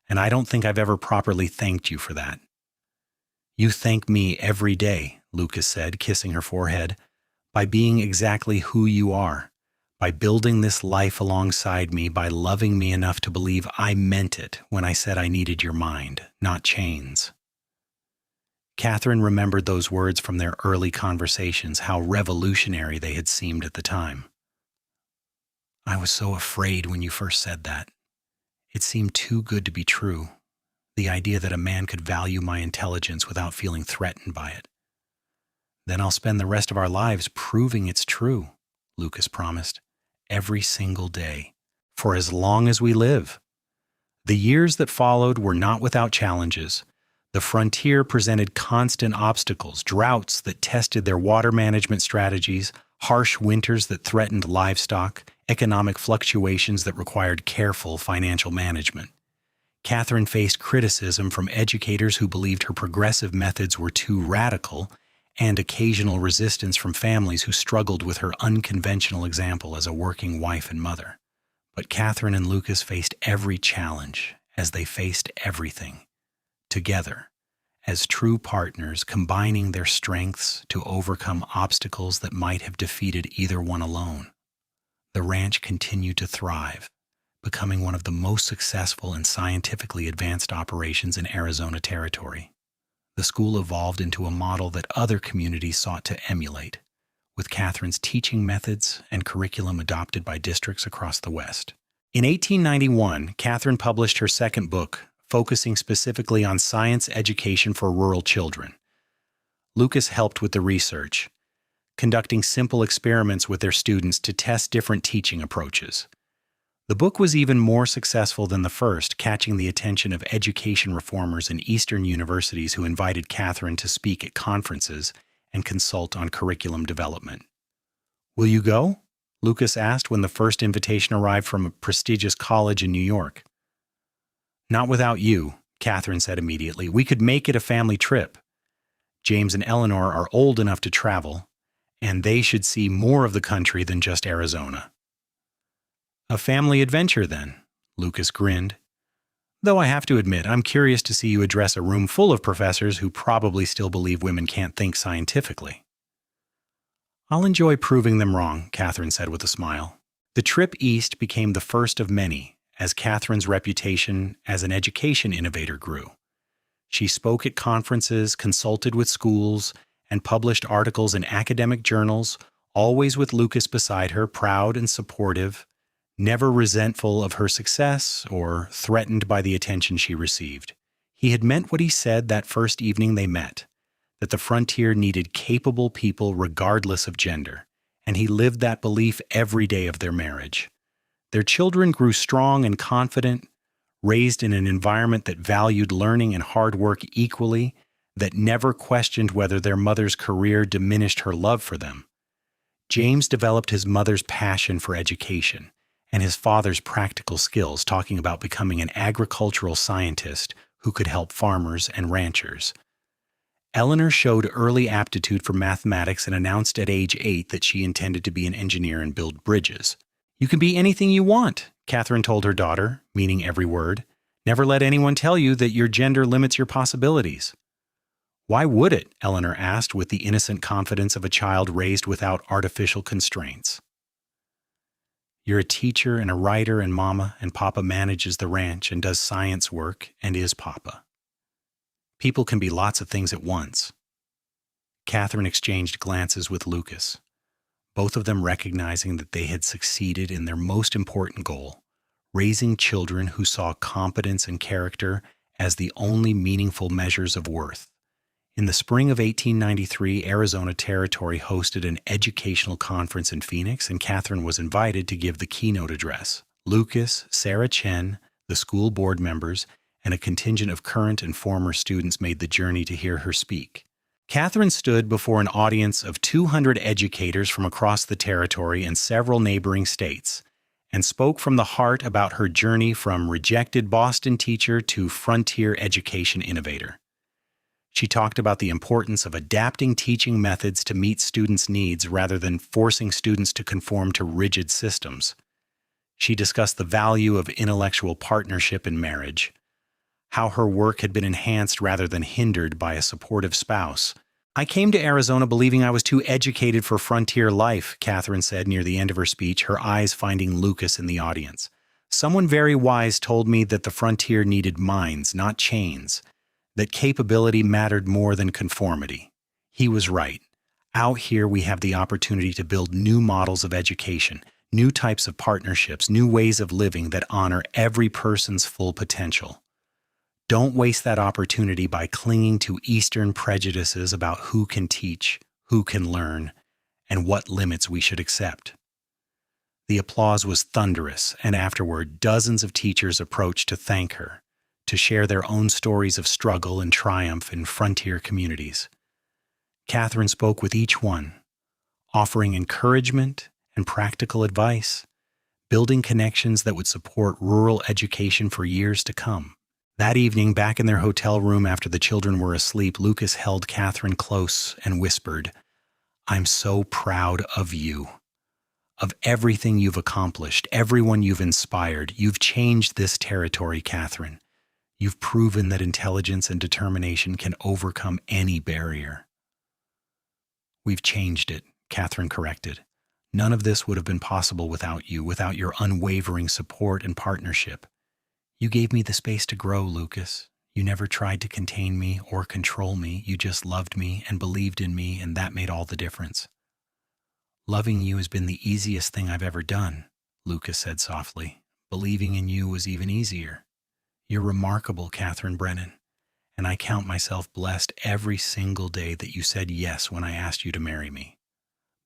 Speaker 1: and I don't think I've ever properly thanked you for that." "You thank me every day," Lucas said, kissing her forehead, "by being exactly who you are, by building this life alongside me, by loving me enough to believe I meant it when I said I needed your mind, not chains." Catherine remembered those words from their early conversations, how revolutionary they had seemed at the time. "I was so afraid when you first said that. It seemed too good to be true, the idea that a man could value my intelligence without feeling threatened by it." "Then I'll spend the rest of our lives proving it's true," Lucas promised. "Every single day, for as long as we live." The years that followed were not without challenges. The frontier presented constant obstacles, droughts that tested their water management strategies, harsh winters that threatened livestock, economic fluctuations that required careful financial management. Catherine faced criticism from educators who believed her progressive methods were too radical, and occasional resistance from families who struggled with her unconventional example as a working wife and mother. But Catherine and Lucas faced every challenge as they faced everything, together, as true partners, combining their strengths to overcome obstacles that might have defeated either one alone. The ranch continued to thrive, becoming one of the most successful and scientifically advanced operations in Arizona territory. The school evolved into a model that other communities sought to emulate, with Catherine's teaching methods and curriculum adopted by districts across the West. In 1891, Catherine published her second book, focusing specifically on science education for rural children. Lucas helped with the research, conducting simple experiments with their students to test different teaching approaches. The book was even more successful than the first, catching the attention of education reformers in Eastern universities who invited Catherine to speak at conferences and consult on curriculum development. "Will you go?" Lucas asked when the first invitation arrived from a prestigious college in New York. "Not without you," Catherine said immediately. "We could make it a family trip. James and Eleanor are old enough to travel, and they should see more of the country than just Arizona." "A family adventure, then," Lucas grinned. "Though I have to admit, I'm curious to see you address a room full of professors who probably still believe women can't think scientifically." "I'll enjoy proving them wrong," Catherine said with a smile. The trip east became the first of many, as Catherine's reputation as an education innovator grew. She spoke at conferences, consulted with schools, and published articles in academic journals, always with Lucas beside her, proud and supportive, never resentful of her success or threatened by the attention she received. He had meant what he said that first evening they met, that the frontier needed capable people regardless of gender, and he lived that belief every day of their marriage. Their children grew strong and confident, raised in an environment that valued learning and hard work equally, that never questioned whether their mother's career diminished her love for them. James developed his mother's passion for education and his father's practical skills, talking about becoming an agricultural scientist who could help farmers and ranchers. Eleanor showed early aptitude for mathematics and announced at age 8 that she intended to be an engineer and build bridges. "You can be anything you want," Catherine told her daughter, meaning every word. "Never let anyone tell you that your gender limits your possibilities." "Why would it?" Eleanor asked with the innocent confidence of a child raised without artificial constraints. "You're a teacher and a writer and mama, and Papa manages the ranch and does science work and is Papa. People can be lots of things at once." Catherine exchanged glances with Lucas, both of them recognizing that they had succeeded in their most important goal, raising children who saw competence and character as the only meaningful measures of worth. In the spring of 1893, Arizona Territory hosted an educational conference in Phoenix, and Catherine was invited to give the keynote address. Lucas, Sarah Chen, the school board members, and a contingent of current and former students made the journey to hear her speak. Catherine stood before an audience of 200 educators from across the territory and several neighboring states, and spoke from the heart about her journey from rejected Boston teacher to frontier education innovator. She talked about the importance of adapting teaching methods to meet students' needs rather than forcing students to conform to rigid systems. She discussed the value of intellectual partnership in marriage, how her work had been enhanced rather than hindered by a supportive spouse. "I came to Arizona believing I was too educated for frontier life," Catherine said near the end of her speech, her eyes finding Lucas in the audience. "Someone very wise told me that the frontier needed minds, not chains, that capability mattered more than conformity. He was right. Out here we have the opportunity to build new models of education, new types of partnerships, new ways of living that honor every person's full potential. Don't waste that opportunity by clinging to Eastern prejudices about who can teach, who can learn, and what limits we should accept." The applause was thunderous, and afterward, dozens of teachers approached to thank her, to share their own stories of struggle and triumph in frontier communities. Catherine spoke with each one, offering encouragement and practical advice, building connections that would support rural education for years to come. That evening, back in their hotel room after the children were asleep, Lucas held Catherine close and whispered, "I'm so proud of you, of everything you've accomplished, everyone you've inspired. You've changed this territory, Catherine. You've proven that intelligence and determination can overcome any barrier." "We've changed it," Catherine corrected. "None of this would have been possible without you, without your unwavering support and partnership. You gave me the space to grow, Lucas. You never tried to contain me or control me. You just loved me and believed in me, and that made all the difference. Loving you has been the easiest thing I've ever done, Lucas said softly. Believing in you was even easier. You're remarkable, Catherine Brennan, and I count myself blessed every single day that you said yes when I asked you to marry me.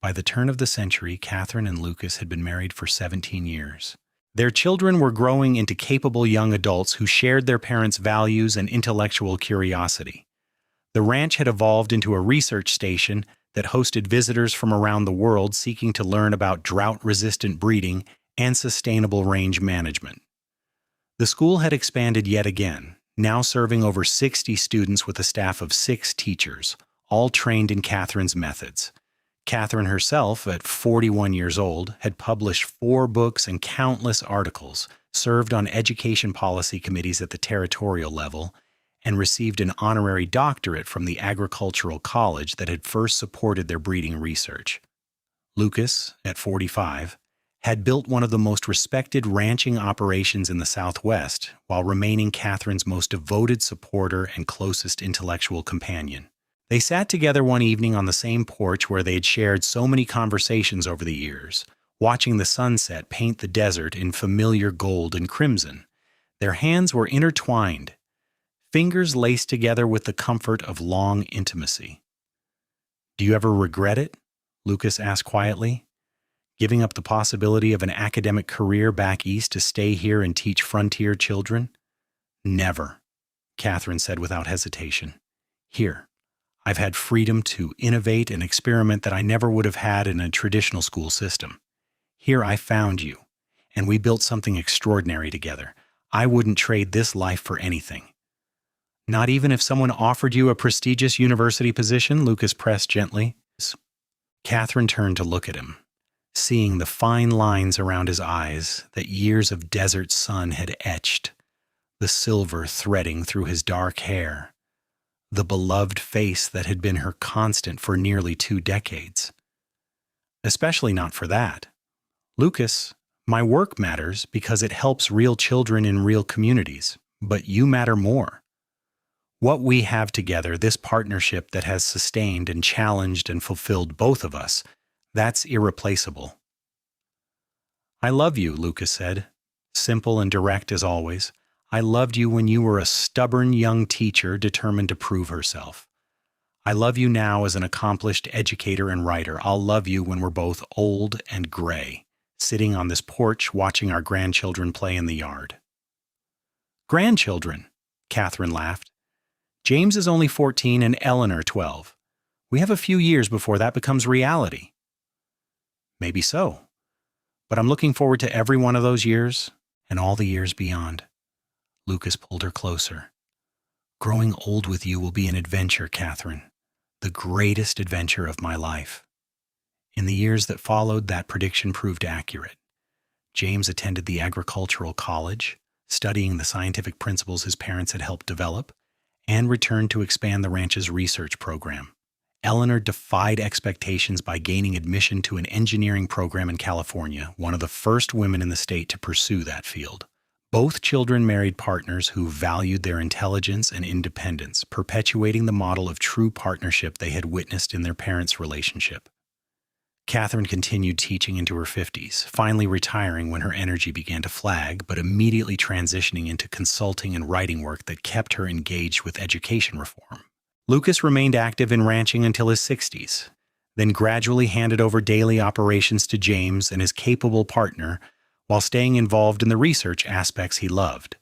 Speaker 1: By the turn of the century, Catherine and Lucas had been married for 17 years. Their children were growing into capable young adults who shared their parents' values and intellectual curiosity. The ranch had evolved into a research station that hosted visitors from around the world seeking to learn about drought-resistant breeding and sustainable range management. The school had expanded yet again, now serving over 60 students with a staff of 6 teachers, all trained in Catherine's methods. Catherine herself, at 41 years old, had published 4 books and countless articles, served on education policy committees at the territorial level, and received an honorary doctorate from the agricultural college that had first supported their breeding research. Lucas, at 45, had built one of the most respected ranching operations in the Southwest while remaining Catherine's most devoted supporter and closest intellectual companion. They sat together one evening on the same porch where they had shared so many conversations over the years, watching the sunset paint the desert in familiar gold and crimson. Their hands were intertwined, fingers laced together with the comfort of long intimacy. "Do you ever regret it?" Lucas asked quietly. "Giving up the possibility of an academic career back east to stay here and teach frontier children?" "Never," Catherine said without hesitation. "Here, I've had freedom to innovate and experiment that I never would have had in a traditional school system. Here I found you, and we built something extraordinary together. I wouldn't trade this life for anything." "Not even if someone offered you a prestigious university position?" Lucas pressed gently. Catherine turned to look at him, seeing the fine lines around his eyes that years of desert sun had etched, the silver threading through his dark hair, the beloved face that had been her constant for nearly 2 decades. "Especially not for that. Lucas, my work matters because it helps real children in real communities, but you matter more. What we have together, this partnership that has sustained and challenged and fulfilled both of us, that's irreplaceable." "I love you," Lucas said, simple and direct as always. "I loved you when you were a stubborn young teacher determined to prove herself. I love you now as an accomplished educator and writer. I'll love you when we're both old and gray, sitting on this porch watching our grandchildren play in the yard." "Grandchildren?" Catherine laughed. "James is only 14 and Eleanor 12. We have a few years before that becomes reality." "Maybe so. But I'm looking forward to every one of those years and all the years beyond." Lucas pulled her closer. "Growing old with you will be an adventure, Catherine. The greatest adventure of my life." In the years that followed, that prediction proved accurate. James attended the agricultural college, studying the scientific principles his parents had helped develop, and returned to expand the ranch's research program. Eleanor defied expectations by gaining admission to an engineering program in California, one of the first women in the state to pursue that field. Both children married partners who valued their intelligence and independence, perpetuating the model of true partnership they had witnessed in their parents' relationship. Catherine continued teaching into her 50s, finally retiring when her energy began to flag, but immediately transitioning into consulting and writing work that kept her engaged with education reform. Lucas remained active in ranching until his 60s, then gradually handed over daily operations to James and his capable partner, while staying involved in the research aspects he loved.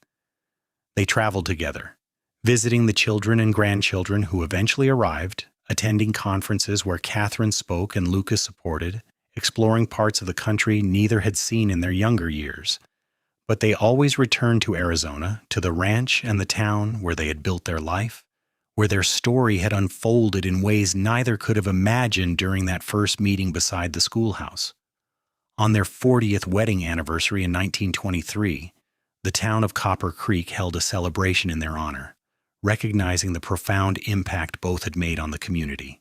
Speaker 1: They traveled together, visiting the children and grandchildren who eventually arrived, attending conferences where Catherine spoke and Lucas supported, exploring parts of the country neither had seen in their younger years. But they always returned to Arizona, to the ranch and the town where they had built their life, where their story had unfolded in ways neither could have imagined during that first meeting beside the schoolhouse. On their 40th wedding anniversary in 1923, the town of Copper Creek held a celebration in their honor, recognizing the profound impact both had made on the community.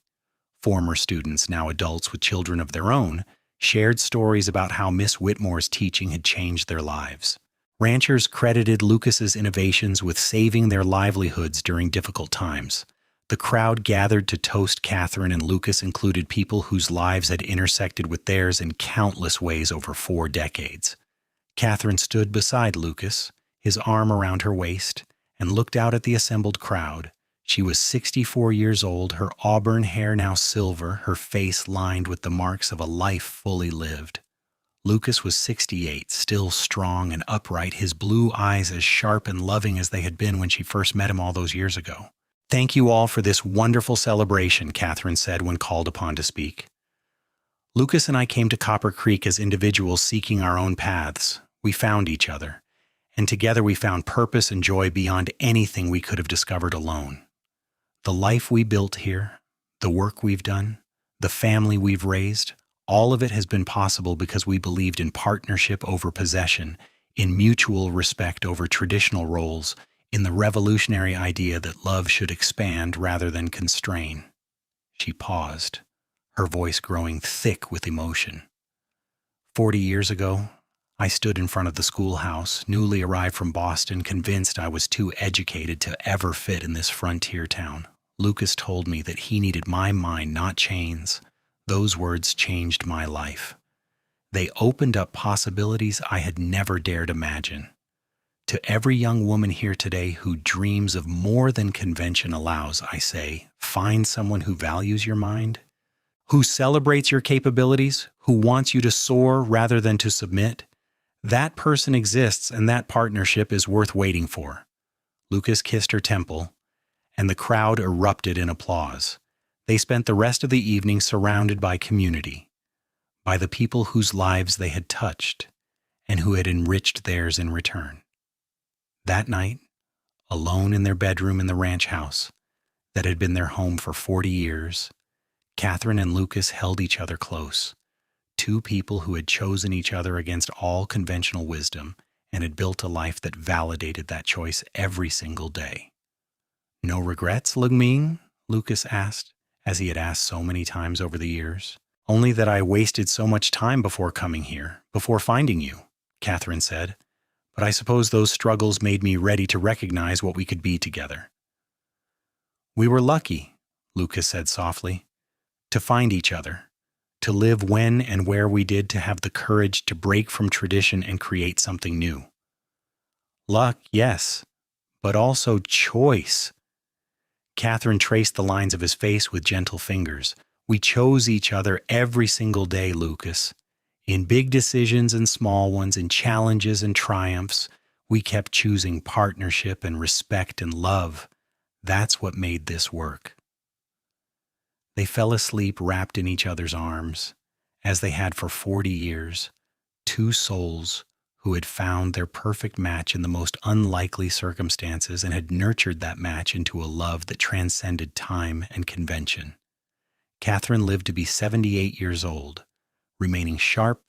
Speaker 1: Former students, now adults with children of their own, shared stories about how Miss Whitmore's teaching had changed their lives. Ranchers credited Lucas's innovations with saving their livelihoods during difficult times. The crowd gathered to toast Catherine, and Lucas included people whose lives had intersected with theirs in countless ways over 4 decades. Catherine stood beside Lucas, his arm around her waist, and looked out at the assembled crowd. She was 64 years old, her auburn hair now silver, her face lined with the marks of a life fully lived. Lucas was 68, still strong and upright, his blue eyes as sharp and loving as they had been when she first met him all those years ago. "Thank you all for this wonderful celebration," Catherine said when called upon to speak. "Lucas and I came to Copper Creek as individuals seeking our own paths. We found each other, and together we found purpose and joy beyond anything we could have discovered alone. The life we built here, the work we've done, the family we've raised, all of it has been possible because we believed in partnership over possession, in mutual respect over traditional roles, in the revolutionary idea that love should expand rather than constrain." She paused, her voice growing thick with emotion. 40 years ago, I stood in front of the schoolhouse, newly arrived from Boston, convinced I was too educated to ever fit in this frontier town. Lucas told me that he needed my mind, not chains. Those words changed my life. They opened up possibilities I had never dared imagine. To every young woman here today who dreams of more than convention allows, I say, find someone who values your mind, who celebrates your capabilities, who wants you to soar rather than to submit. That person exists, and that partnership is worth waiting for. Lucas kissed her temple, and the crowd erupted in applause. They spent the rest of the evening surrounded by community, by the people whose lives they had touched and who had enriched theirs in return. That night, alone in their bedroom in the ranch house that had been their home for 40 years, Catherine and Lucas held each other close, two people who had chosen each other against all conventional wisdom and had built a life that validated that choice every single day. "No regrets, Lungming?" Lucas asked, as he had asked so many times over the years. "Only that I wasted so much time before coming here, before finding you," Catherine said. "But I suppose those struggles made me ready to recognize what we could be together." "We were lucky," Lucas said softly, "to find each other, to live when and where we did, to have the courage to break from tradition and create something new." "Luck, yes, but also choice." Catherine traced the lines of his face with gentle fingers. "We chose each other every single day, Lucas. In big decisions and small ones, in challenges and triumphs, we kept choosing partnership and respect and love. That's what made this work." They fell asleep wrapped in each other's arms, as they had for 40 years, two souls who had found their perfect match in the most unlikely circumstances and had nurtured that match into a love that transcended time and convention. Catherine lived to be 78 years old, remaining sharp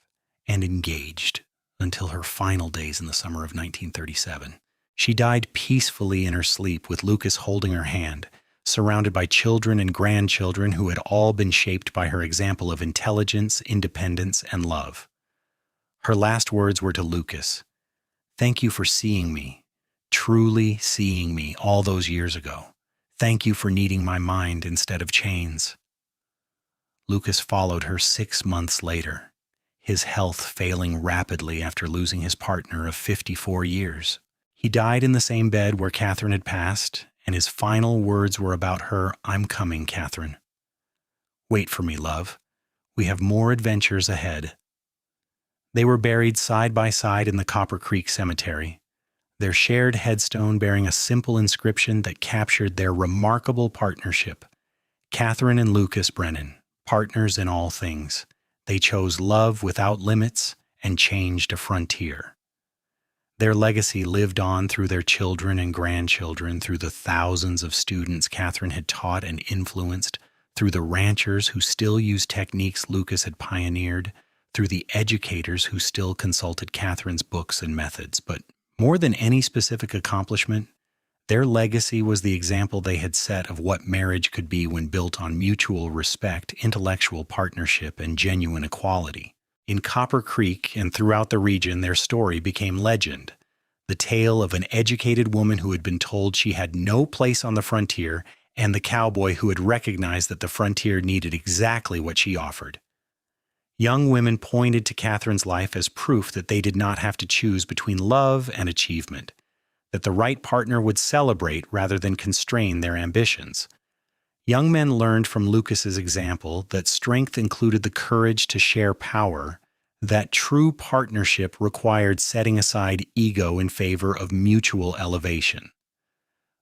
Speaker 1: and engaged until her final days in the summer of 1937. She died peacefully in her sleep, with Lucas holding her hand, surrounded by children and grandchildren who had all been shaped by her example of intelligence, independence, and love. Her last words were to Lucas, "Thank you for seeing me, truly seeing me all those years ago. Thank you for needing my mind instead of chains." Lucas followed her 6 months later, his health failing rapidly after losing his partner of 54 years. He died in the same bed where Catherine had passed, and his final words were about her, "I'm coming, Catherine. Wait for me, love. We have more adventures ahead." They were buried side by side in the Copper Creek Cemetery, their shared headstone bearing a simple inscription that captured their remarkable partnership. Catherine and Lucas Brennan, partners in all things. They chose love without limits and changed a frontier. Their legacy lived on through their children and grandchildren, through the thousands of students Catherine had taught and influenced, through the ranchers who still used techniques Lucas had pioneered, through the educators who still consulted Catherine's books and methods. But more than any specific accomplishment, their legacy was the example they had set of what marriage could be when built on mutual respect, intellectual partnership, and genuine equality. In Copper Creek and throughout the region, their story became legend. The tale of an educated woman who had been told she had no place on the frontier and the cowboy who had recognized that the frontier needed exactly what she offered. Young women pointed to Catherine's life as proof that they did not have to choose between love and achievement, that the right partner would celebrate rather than constrain their ambitions. Young men learned from Lucas's example that strength included the courage to share power, that true partnership required setting aside ego in favor of mutual elevation.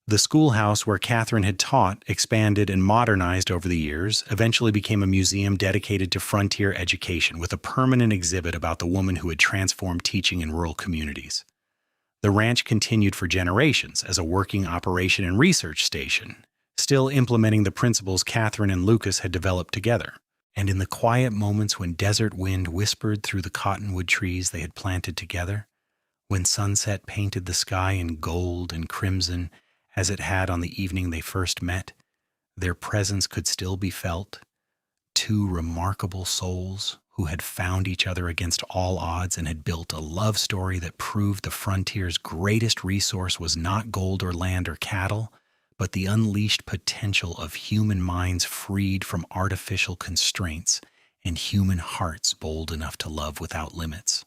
Speaker 1: The schoolhouse where Catherine had taught expanded and modernized over the years, eventually became a museum dedicated to frontier education with a permanent exhibit about the woman who had transformed teaching in rural communities. The ranch continued for generations as a working operation and research station, still implementing the principles Catherine and Lucas had developed together. And in the quiet moments when desert wind whispered through the cottonwood trees they had planted together, when sunset painted the sky in gold and crimson as it had on the evening they first met, their presence could still be felt. Two remarkable souls who had found each other against all odds and had built a love story that proved the frontier's greatest resource was not gold or land or cattle, but the unleashed potential of human minds freed from artificial constraints and human hearts bold enough to love without limits.